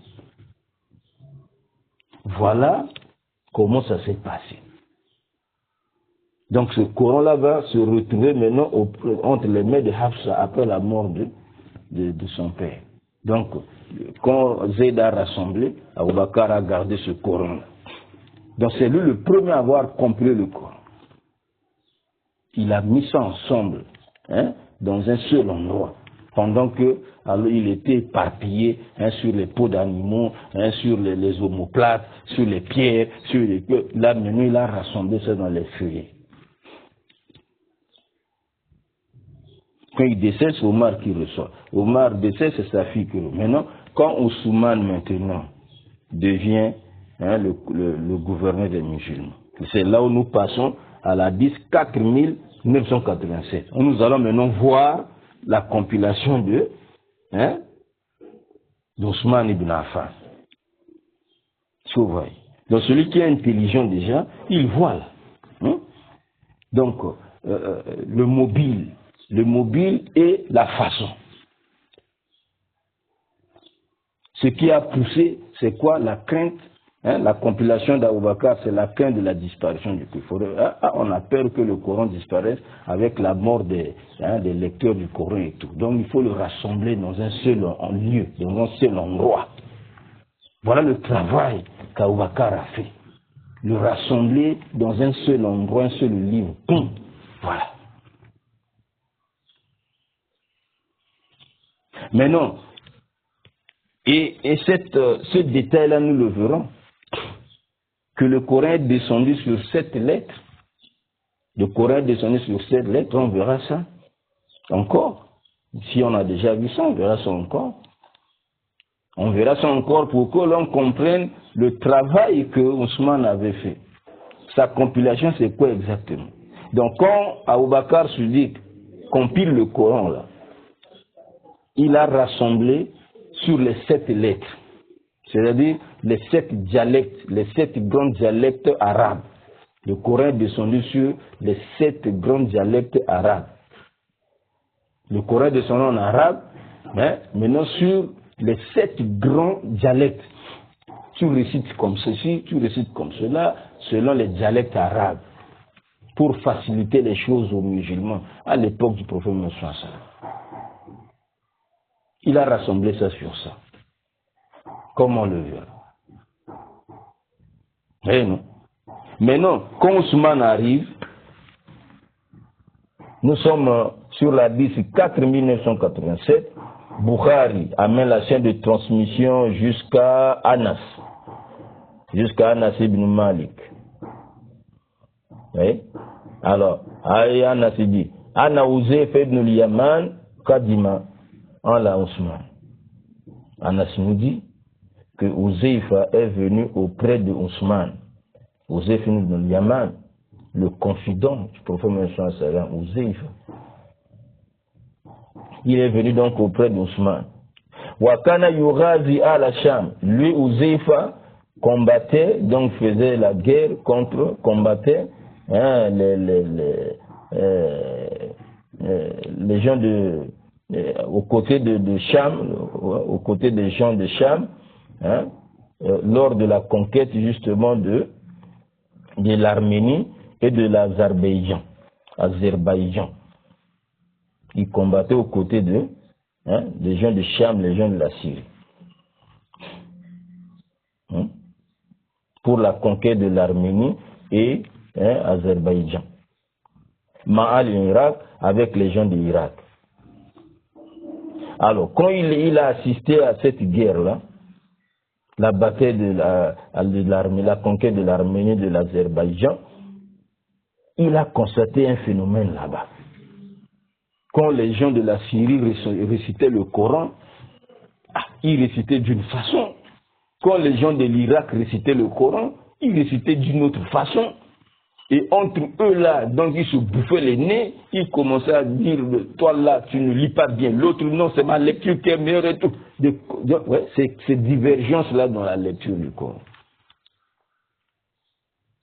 Speaker 2: Voilà comment ça s'est passé. Donc ce Coran-là va se retrouver maintenant entre les mains de Hafsa après la mort de son père. Donc quand Zayd a rassemblé, Abu Bakr a gardé ce Coran-là. Donc c'est lui le premier à avoir compris le Coran. Il a mis ça ensemble, dans un seul endroit, pendant que alors, il était éparpillé sur les peaux d'animaux, sur les omoplates, sur les pierres, là maintenant il a rassemblé ça dans les feuillets. Quand il décède, c'est Omar qui reçoit. Omar décède, c'est sa fille qui reçoit. Maintenant, quand Ousmane maintenant devient le gouverneur des musulmans, c'est là où nous passons à la 4987. Nous allons maintenant voir la compilation d'Ousmane ibn Affan. Donc celui qui est intelligent déjà, il voit là. Donc le mobile et la façon. Ce qui a poussé, c'est quoi? La crainte. La compilation d'Abou Bakr, c'est la crainte de la disparition du Coran. On a peur que le Coran disparaisse avec la mort des lecteurs du Coran et tout. Donc il faut le rassembler dans un seul lieu, dans un seul endroit. Voilà le travail qu'Abou Bakr a fait. Le rassembler dans un seul endroit, un seul livre. Boum. Voilà. Maintenant, et ce détail-là, nous le verrons. Que le Coran est descendu sur 7 lettres. Le Coran est descendu sur 7 lettres, on verra ça encore. Si on a déjà vu ça, on verra ça encore. On verra ça encore pour que l'on comprenne le travail que Ousmane avait fait. Sa compilation, c'est quoi exactement? Donc quand Abu Bakr Siddiq compile le Coran, là, il a rassemblé sur les 7 lettres. C'est-à-dire les 7 dialectes, les 7 grands dialectes arabes. Le Coran est descendu sur les 7 grands dialectes arabes. Le Coran est descendu en arabe, mais maintenant sur les 7 grands dialectes. Tu récites comme ceci, tu récites comme cela, selon les dialectes arabes, pour faciliter les choses aux musulmans à l'époque du prophète Mohammed. Il a rassemblé ça sur ça. Comment on le verra? Non. Maintenant, quand Ousmane arrive, nous sommes sur la 10 4987. Bukhari amène la chaîne de transmission jusqu'à Anas ibn Malik. Oui? Alors, Anas dit, Ana Uzayf ibn al-Yaman Kadima en la Ousmane. Anas nous dit que Uzayfa est venu auprès de Ousmane. Uzayf ibn al-Yaman, le confident du prophète Mohammed, Uzayfa. Il est venu donc auprès d'Ousmane. Wakana yughazi al-Sham. Lui, Uzayfa, combattait, donc faisait la guerre combattait les gens aux côtés de Cham, aux côtés des gens de Cham, lors de la conquête justement de l'Arménie et de l'Azerbaïdjan. Il combattait aux côtés des gens de Cham, les gens de la Syrie. Pour la conquête de l'Arménie et Azerbaïdjan. Ma'al l'Irak avec les gens de l'Irak. Alors, quand il a assisté à cette guerre-là, la bataille de l'armée, la conquête de l'Arménie, de l'Azerbaïdjan, il a constaté un phénomène là-bas. Quand les gens de la Syrie récitaient le Coran, ils récitaient d'une façon. Quand les gens de l'Irak récitaient le Coran, ils récitaient d'une autre façon. Et entre eux là, donc ils se bouffaient les nez, ils commençaient à dire, toi là, tu ne lis pas bien, l'autre non, c'est ma lecture qui est meilleure et tout. Ouais, c'est ces divergences-là dans la lecture du Coran.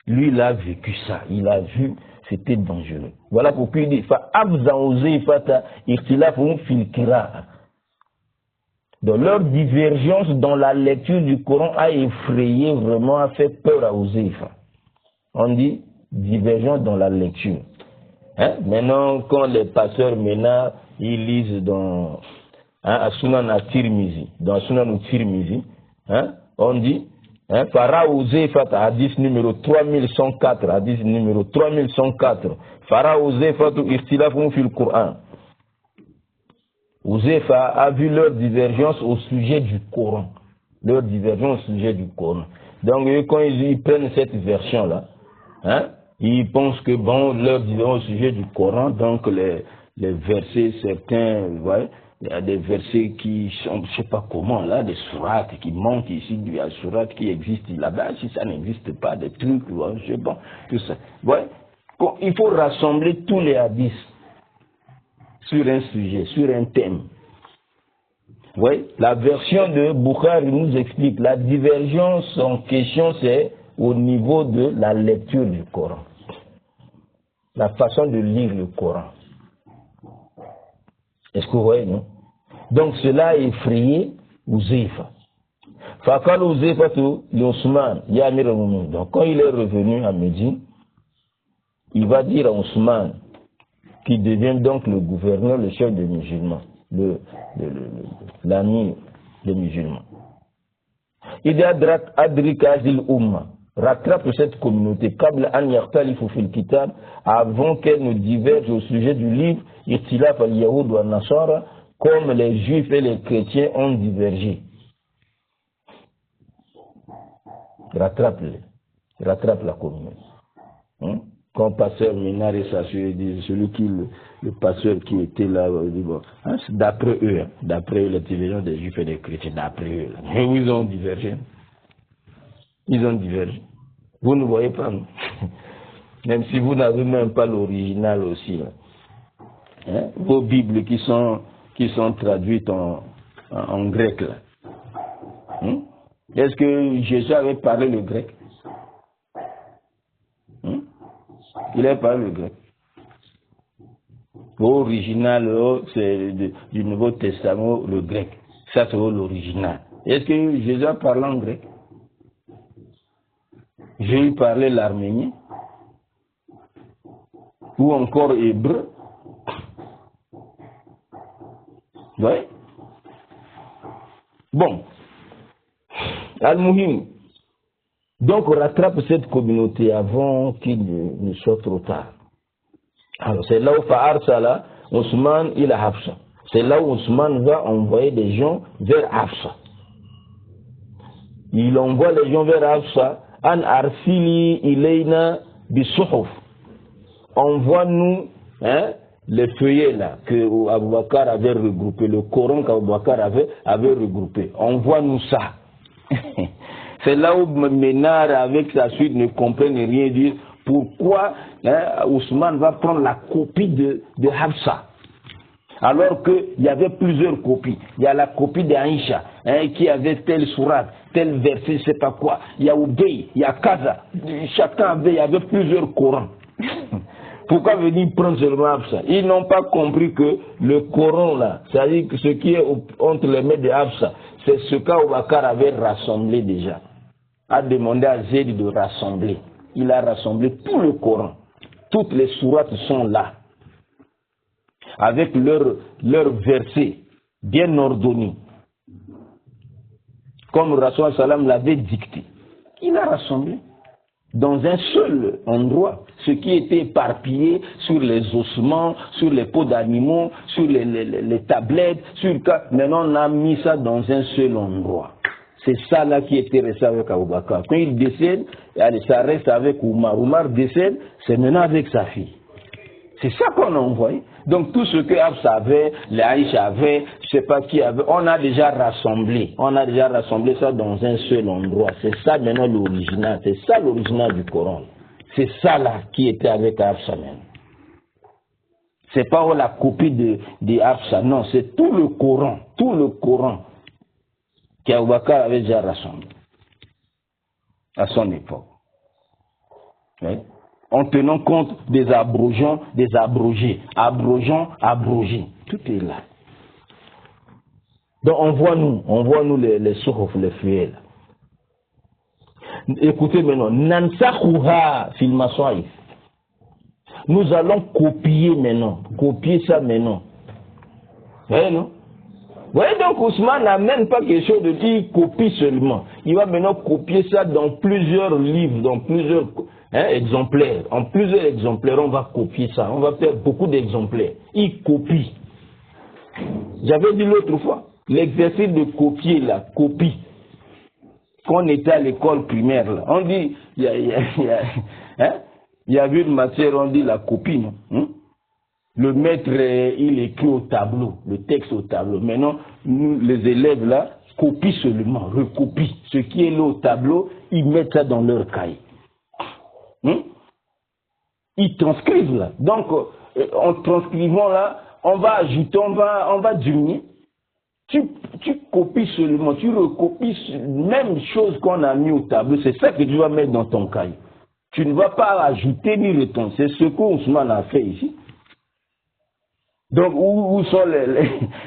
Speaker 2: Lui, il a vécu ça, il a vu, c'était dangereux. Voilà pourquoi il dit, donc leur divergence dans la lecture du Coran a effrayé, vraiment a fait peur à Uzaifa. On dit divergence dans la lecture. Hein? Maintenant, quand les pasteurs maintenant ils lisent dans Sunan at-Tirmizi, dans Sunan at-Tirmizi, on dit Farah Uzaifa, hadith numéro 3104, hadith numéro 3104. Farah Uzaifa tu ikhtilafun fil Coran. Uzaifa a vu leur divergence au sujet du Coran. Leur divergence au sujet du Coran. Donc, quand ils prennent cette version-là, ils pensent que, bon, leur divergence au sujet du Coran, donc les versets, certains, ouais, il y a des versets qui sont, je sais pas comment, là, des sourates qui manquent ici, il y a des sourates qui existent là-bas, si ça n'existe pas, des trucs, ouais, je sais pas, tout ça. Ouais. Il faut rassembler tous les hadiths sur un sujet, sur un thème. Oui, la version de Bukhari nous explique la divergence en question, c'est au niveau de la lecture du Coran. La façon de lire le Coran. Est-ce que vous voyez, non? Donc cela a effrayé Uzaifa. Fakal Uzaifa to l'Ousmane, Yamir al-Moumin. Donc quand il est revenu à Médine, il va dire à Ousmane, qui devient donc le gouverneur, le chef des musulmans, l'ami des musulmans. Il dit Adrik Azil Umma, rattrape cette communauté, Qabla an yakhtalifu fil kitab, avant qu'elle ne diverge au sujet du livre, Ikhtilaf al-Yahoud wa Nasara, comme les juifs et les chrétiens ont divergé. Rattrape la communauté. Quand pasteur Ménard et s'assure, dit celui qui, le pasteur qui était là, dit bon, c'est d'après eux, les divergences des juifs et des chrétiens, d'après eux. Mais ils ont divergé. Ils ont divergé. Vous ne voyez pas, non? Même si vous n'avez même pas l'original aussi. Là. Vos Bibles qui sont traduites en grec, là. Est-ce que Jésus avait parlé le grec? Il a parlé le grec. L'original, c'est du Nouveau Testament, le grec. Ça, c'est l'original. Est-ce que Jésus a parlé en grec? Jésus parlait l'arménien? Ou encore hébreu? Oui. Bon. Al-Muhim. Donc, on rattrape cette communauté avant qu'il ne soit trop tard. Alors, c'est là où Fa'arsala, Ousmane, il a Hafsa. C'est là où Ousmane va envoyer des gens vers Hafsa. Il envoie les gens vers Hafsa. An arsili ilayna bisuhuf. Envoie-nous les feuillets là que Abou Bakar avait regroupé, le Coran qu'Abou Bakar avait regroupé. Envoie-nous ça. C'est là où Ménard, avec sa suite, ne comprennent rien dire. Pourquoi Ousmane va prendre la copie de Hafsa, alors qu'il y avait plusieurs copies. Il y a la copie d'Aïcha, qui avait telle sourate, tel verset, je ne sais pas quoi. Il y a Oubey, il y a Kaza. Chacun il y avait plusieurs Corans. Pourquoi venir prendre seulement Hafsa? Ils n'ont pas compris que le Coran, là, c'est-à-dire que ce qui est entre les mains de Hafsa, c'est ce qu'Abou Bakar avait rassemblé déjà. A demandé à Zayd de rassembler. Il a rassemblé tout le Coran. Toutes les sourates sont là. Avec leurs versets bien ordonnés. Comme Rasoul Salam l'avait dicté. Il a rassemblé.
Speaker 1: dans un seul endroit. Ce qui était éparpillé sur les ossements, sur les peaux d'animaux, sur les tablettes, maintenant on a mis ça dans un seul endroit. C'est ça là qui était resté avec Aboubakar. Quand il décède, ça reste avec Oumar. Oumar décède, c'est maintenant avec sa fille. C'est ça qu'on a envoyé. Donc tout ce que Hafsa avait, les Aïcha avait, je ne sais pas qui avait, on a déjà rassemblé. On a déjà rassemblé ça dans un seul endroit. C'est ça maintenant l'original. C'est ça l'original du Coran. C'est ça là qui était avec Hafsa même. C'est pas la copie de Hafsa. Non, c'est tout le Coran. Tout le Coran qu'Aboubakar avait déjà rassemblé à son époque. Oui. En tenant compte des abrogeants, des abrogés, abrogeants, abrogés. Tout est là. Donc on voit nous les sourds, les fluets. Écoutez maintenant, Nansakhuha fil Masahif. Nous allons copier ça maintenant. Vous voyez, non? Vous voyez, donc Ousmane n'a même pas quelque chose de dire copie seulement. Il va maintenant copier ça dans plusieurs livres, dans plusieurs exemplaires. En plusieurs exemplaires, on va copier ça. On va faire beaucoup d'exemplaires. Il copie. J'avais dit l'autre fois, l'exercice de copier là, copie. Quand on était à l'école primaire, là, on dit, il y avait une matière, on dit la copie, non? Le maître, il écrit au tableau, le texte au tableau. Maintenant, nous, les élèves là, copient seulement, recopient. Ce qui est là au tableau, ils mettent ça dans leur cahier. Ils transcrivent là. Donc, en transcrivant là, on va ajouter, on va diminuer. Tu copies seulement, tu recopies même chose qu'on a mis au tableau. C'est ça que tu vas mettre dans ton cahier. Tu ne vas pas ajouter ni retourner. C'est ce qu'Ousmane a fait ici. Donc, où sont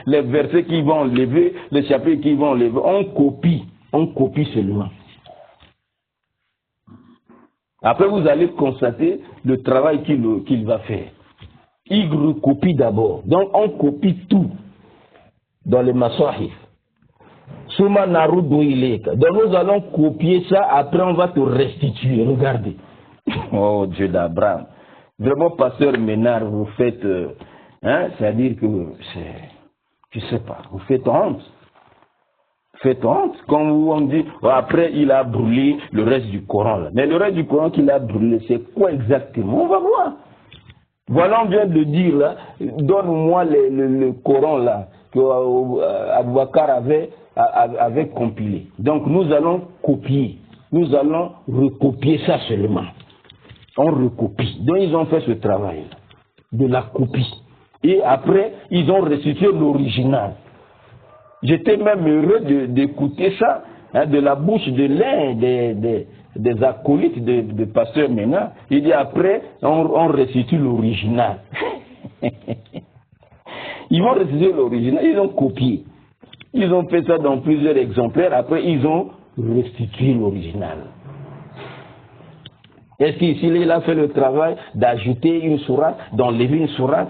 Speaker 1: les versets qui vont lever, les chapitres qui vont lever? On copie seulement. Après, vous allez constater le travail qu'il va faire. Il recopie d'abord. Donc, on copie tout dans les Masahif. Souma Narudu Ileka. Donc, nous allons copier ça, après, on va te restituer. Regardez. Oh, Dieu d'Abraham. Vraiment, pasteur Ménard, vous faites. C'est-à-dire que, je sais pas, vous faites honte. Faites honte. Quand on dit, après il a brûlé le reste du Coran. Là. Mais le reste du Coran qu'il a brûlé, c'est quoi exactement? On va voir. Voilà, on vient de dire là, donne-moi le Coran là, que Aboubakar avait compilé. Donc nous allons copier. Nous allons recopier ça seulement. On recopie. Donc ils ont fait ce travail là, de la copie. Et après, ils ont restitué l'original. J'étais même heureux d'écouter ça de la bouche de l'un des acolytes de pasteur Ménard. Il dit après, on restitue l'original. Ils vont restituer l'original, ils ont copié. Ils ont fait ça dans plusieurs exemplaires, après ils ont restitué l'original. Est-ce qu'ici, il a fait le travail d'ajouter une sourate, d'enlever une sourate,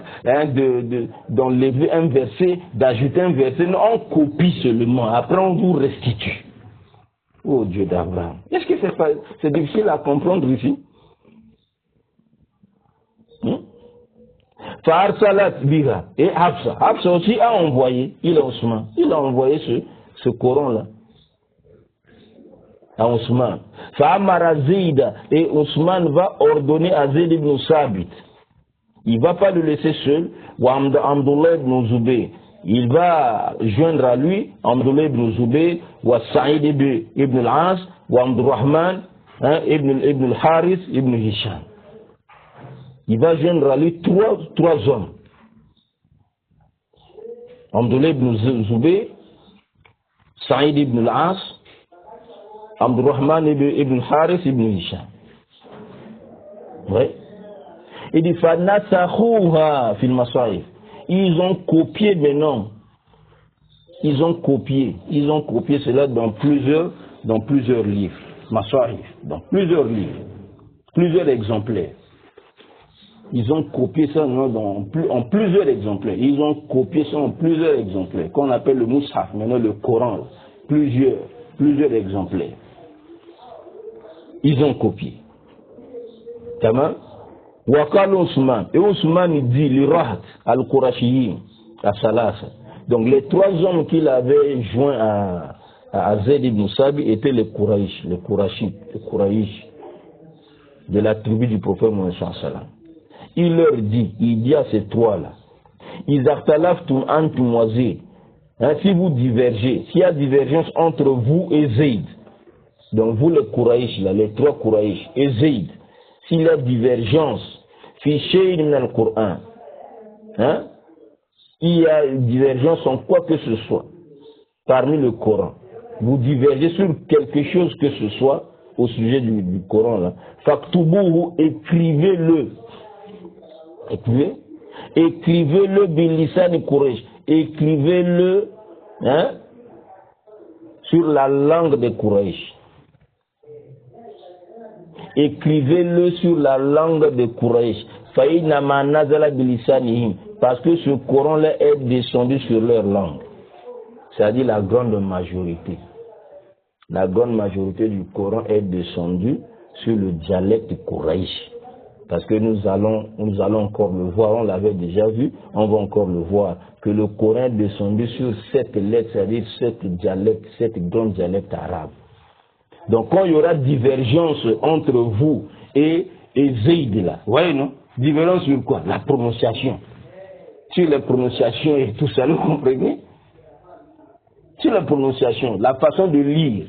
Speaker 1: d'enlever un verset, d'ajouter un verset? Non, on copie seulement. Après, on vous restitue. Oh Dieu d'Abraham. Est-ce que c'est difficile à comprendre ici? Fa'arsalat biha. Et Hafsa aussi a envoyé, il a envoyé ce Coran-là à Ousmane. Fa'amara Zida, et Ousmane va ordonner à Zayd ibn Sabit. Il ne va pas le laisser seul. Ou Abdullah ibn Zubayr. Il va joindre à lui Abdullah ibn Zubayr, ou Saïd ibn al-As, ou Abdurrahman ibn al-Haris ibn Hisham. Il va joindre à lui trois hommes. Abdullah ibn Zubayr, Saïd ibn al-As, Abdurrahman ibn Haris ibn Hisham. Oui. Il dit Fanasakhuha fil Masahif. Ils ont copié maintenant. Ils ont copié cela dans plusieurs livres. Masahif, dans plusieurs livres, plusieurs exemplaires. Ils ont copié ça en plusieurs exemplaires. Ils ont copié ça en plusieurs exemplaires, qu'on appelle le Mus'haf, maintenant le Coran. Plusieurs exemplaires. Ils ont copié.
Speaker 2: Tamam. Wakal Ousmane. Et Ousmane il dit, le Rahat, al-Qurashiyin, à Salasa. Donc les 3 hommes qu'il avait joints à Zayd ibn Sabi étaient les Quraysh, les Quraysh de la tribu du prophète Mohammed sallallahu alayhi wa sallam. Il leur dit, il dit à ces 3-là, Izartalaftum antum wa Zayd. Si vous divergez, s'il y a divergence entre vous et Zayd, donc vous les Quraysh, là, les 3 Quraysh et Zayd, s'il y a divergence, fi shay'in min al-Qur'an, il y a divergence en quoi que ce soit, parmi le Coran, vous divergez sur quelque chose que ce soit au sujet du Coran, là, faktubuhu, écrivez-le. Écrivez-le bilisan Quraysh. Écrivez-le sur la langue des Quraysh. Écrivez-le sur la langue des Quraysh. Faïnama nazala bilisanihim. Parce que ce Coran-là est descendu sur leur langue. C'est-à-dire la grande majorité. La grande majorité du Coran est descendue sur le dialecte Quraysh. Parce que nous allons encore le voir, on l'avait déjà vu, on va encore le voir, que le Coran est descendu sur 7 lettres, c'est-à-dire 7 grands dialectes arabes. Donc quand il y aura divergence entre vous et Zayd là, vous voyez non? Divergence sur quoi? La prononciation. Sur les prononciations et tout ça, vous comprenez? Sur la prononciation, la façon de lire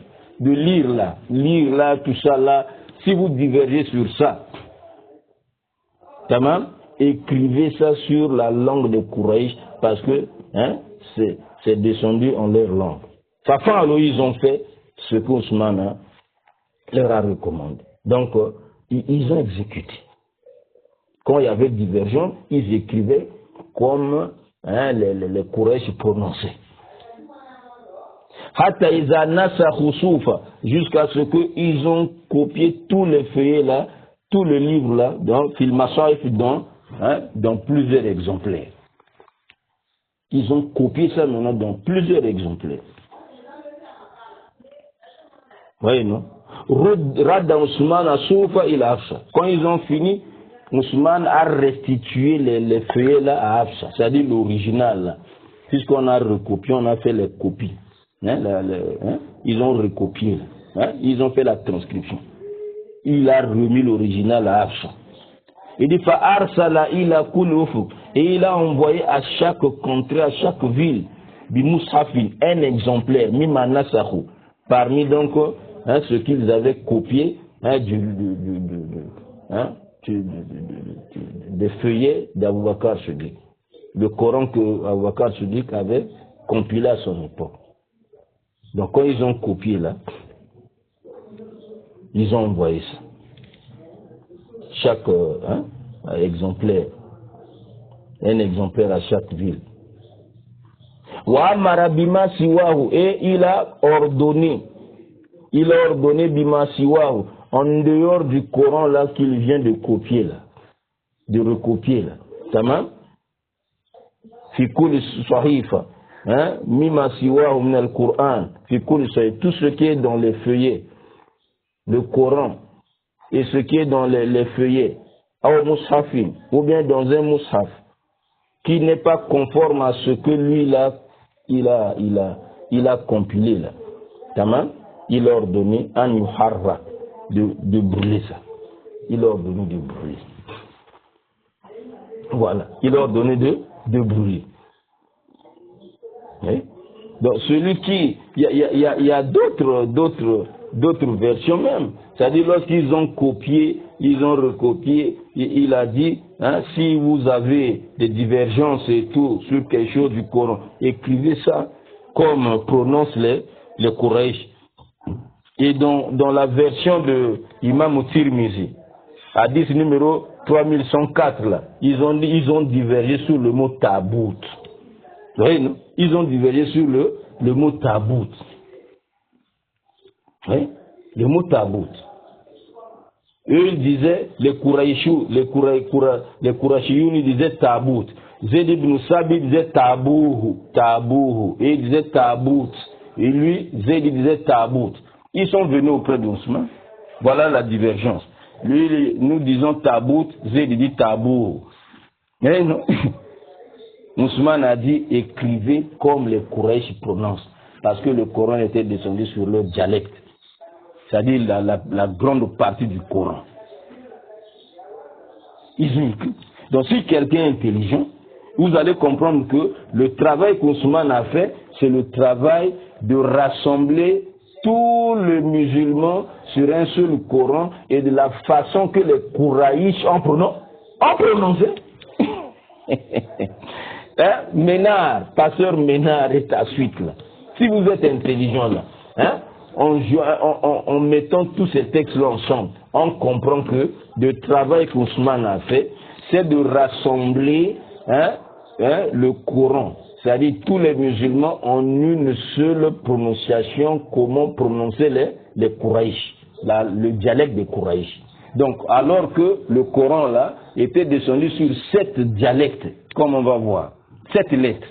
Speaker 2: là, tout ça là, si vous divergez sur ça, tamam, écrivez ça sur la langue de Quraysh parce que c'est descendu en leur langue. Fafan alors ils ont fait ce qu'Ousmane leur a recommandé. Donc ils ont exécuté. Quand il y avait divergence, ils écrivaient comme les Quraysh prononçaient. Hatta iza nasakhu soufa, jusqu'à ce qu'ils ont copié tous les feuillets là, tout le livre là, dans fil masahif, dans plusieurs exemplaires. Ils ont copié ça maintenant dans plusieurs exemplaires. Voyez non? Radda Ousmane à Soufa il Hafsa. Quand ils ont fini, Ousmane a restitué les feuillets là à Hafsa, c'est-à-dire l'original là. Puisqu'on a recopié, on a fait les copies. Ils ont recopié, ils ont fait la transcription. Il a remis l'original à Hafsa. Il dit Fa'arsala ila kulli ufuq, et il a envoyé à chaque contrée, à chaque ville, bi mushafin, un exemplaire, mimma nasakhu, parmi donc ce qu'ils avaient copié des feuillets d'Abou Bakr Siddiq, le Coran que Abou Bakr Siddiq avait compilé à son époque. Donc quand ils ont copié là, ils ont envoyé ça. Chaque exemplaire, un exemplaire à chaque ville. Wa amara bima siwahu, et il a ordonné bima siwahu, en dehors du Coran là qu'il vient de copier là, de recopier là. Tamam? Fi kulli sahifa, mima siwahu min al-Qur'an, fi kulli sahifa, tout ce qui est dans les feuillets, le Coran, et ce qui est dans les feuillets, ou bien dans un mushaf, qui n'est pas conforme à ce que lui là, il a compilé là. Tamam? Il a ordonné à Yuharra de brûler ça. Il a ordonné de brûler. Voilà. Il a ordonné de brûler. Oui? Donc celui qui, il y a d'autres versions même. C'est-à-dire lorsqu'ils ont copié, ils ont recopié, il a dit, si vous avez des divergences et tout sur quelque chose du Coran, écrivez ça comme prononcent les Quraysh. Et dans la version de Imam Tirmizi, hadith numéro 3104 là, ils ont divergé sur le mot tabout. Vous voyez, non? Ils ont divergé sur le mot tabout. Oui? Le mot tabout. Eux ils disaient, les Qurayshiyoun ils disaient tabout. Zayd ibn Sabi disait tabouhu. Et il disait tabout. Et lui, Zayd disait tabout. Ils sont venus auprès d'Ousmane. Voilà la divergence.
Speaker 1: Lui, nous disons tabout, Zayd dit tabou. Mais non. Ousmane a dit écrivez comme les Quraysh prononcent. Parce que le Coran était descendu sur leur dialecte. C'est-à-dire la grande partie du Coran. Ils ont écrit. Donc si quelqu'un est intelligent, vous allez comprendre que le travail qu'Ousmane a fait, c'est le travail de rassembler tous les musulmans sur un seul Coran et de la façon que les Quraïsh ont prononcé. Hein? Ménard, pasteur Ménard est à suite là. Si vous êtes intelligent là, hein? En mettant tous ces textes-là ensemble, on comprend que le travail qu'Ousmane a fait, c'est de rassembler le Coran. C'est-à-dire tous les musulmans en une seule prononciation, comment prononcer les Quraïsh, le dialecte des Quraïsh. Donc, alors que le Coran là était descendu sur 7 dialectes, comme on va voir, 7 lettres.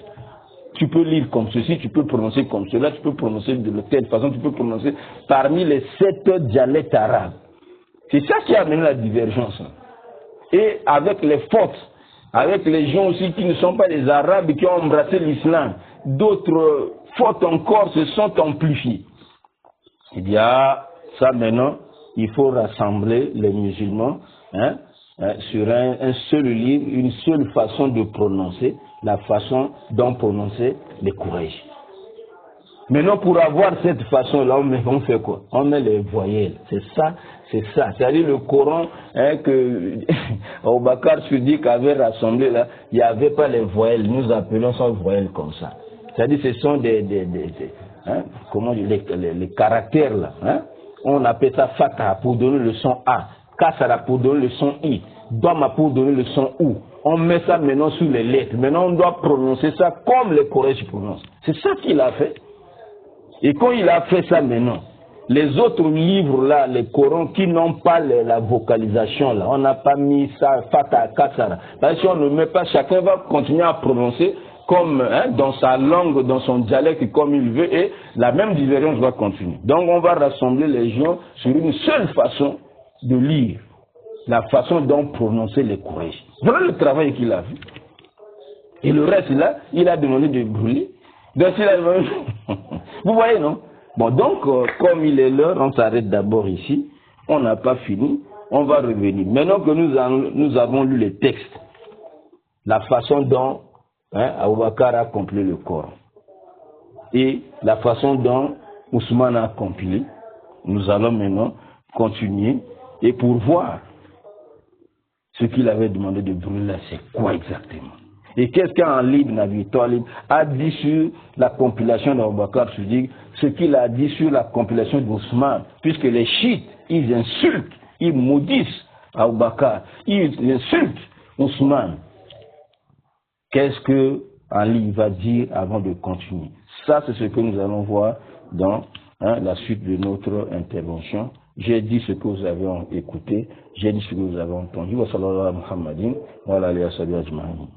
Speaker 1: Tu peux lire comme ceci, tu peux prononcer comme cela, tu peux prononcer de telle façon, tu peux prononcer parmi les 7 dialectes arabes. C'est ça qui a amené la divergence. Et avec les fautes, avec les gens aussi qui ne sont pas des Arabes et qui ont embrassé l'islam, d'autres fautes encore se sont amplifiées. Il dit, ça maintenant, il faut rassembler les musulmans sur un seul livre, une seule façon de prononcer, la façon dont prononcer les Quraysh. Maintenant, pour avoir cette façon-là, on fait quoi? On met les voyelles. C'est ça. C'est-à-dire le Coran que Abu Bakr Siddiq avait rassemblé là, il n'y avait pas les voyelles. Nous appelons ça voyelles comme ça. C'est-à-dire ce sont les caractères là. On appelle ça Fatha pour donner le son A, Kasara pour donner le son I, Dama pour donner le son OU. On met ça maintenant sur les lettres. Maintenant, on doit prononcer ça comme les Quraysh prononcent. C'est ça qu'il a fait. Et quand il a fait ça maintenant, les autres livres là, les Corans qui n'ont pas la vocalisation là, on n'a pas mis ça, Fatha, Kasara. Là, si on ne met pas, chacun va continuer à prononcer comme dans sa langue, dans son dialecte, comme il veut, et la même divergence va continuer. Donc on va rassembler les gens sur une seule façon de lire, la façon dont prononcer les Quraysh. Voilà le travail qu'il a fait. Et le reste là, il a demandé de brûler. Donc, vous voyez, non? Bon, donc, comme il est l'heure, on s'arrête d'abord ici. On n'a pas fini. On va revenir. Maintenant que nous avons lu les textes, la façon dont Abu Bakr a compilé le Coran et la façon dont Ousmane a compilé, nous allons maintenant continuer et pour voir ce qu'il avait demandé de brûler là, c'est quoi exactement? Et qu'est-ce qu'Ali ibn Abi Talib a dit sur la compilation d'Abu Bakr Siddiq, ce qu'il a dit sur la compilation d'Ousmane, puisque les chiites, ils insultent, ils maudissent Abu Bakr, ils insultent Ousmane. Qu'est-ce que Ali va dire avant de continuer? Ça, c'est ce que nous allons voir dans la suite de notre intervention. J'ai dit ce que vous avez écouté, j'ai dit ce que vous avez entendu. Wa sallallahu ala Muhammadin wa ala alihi wa sahbihi ajma'in.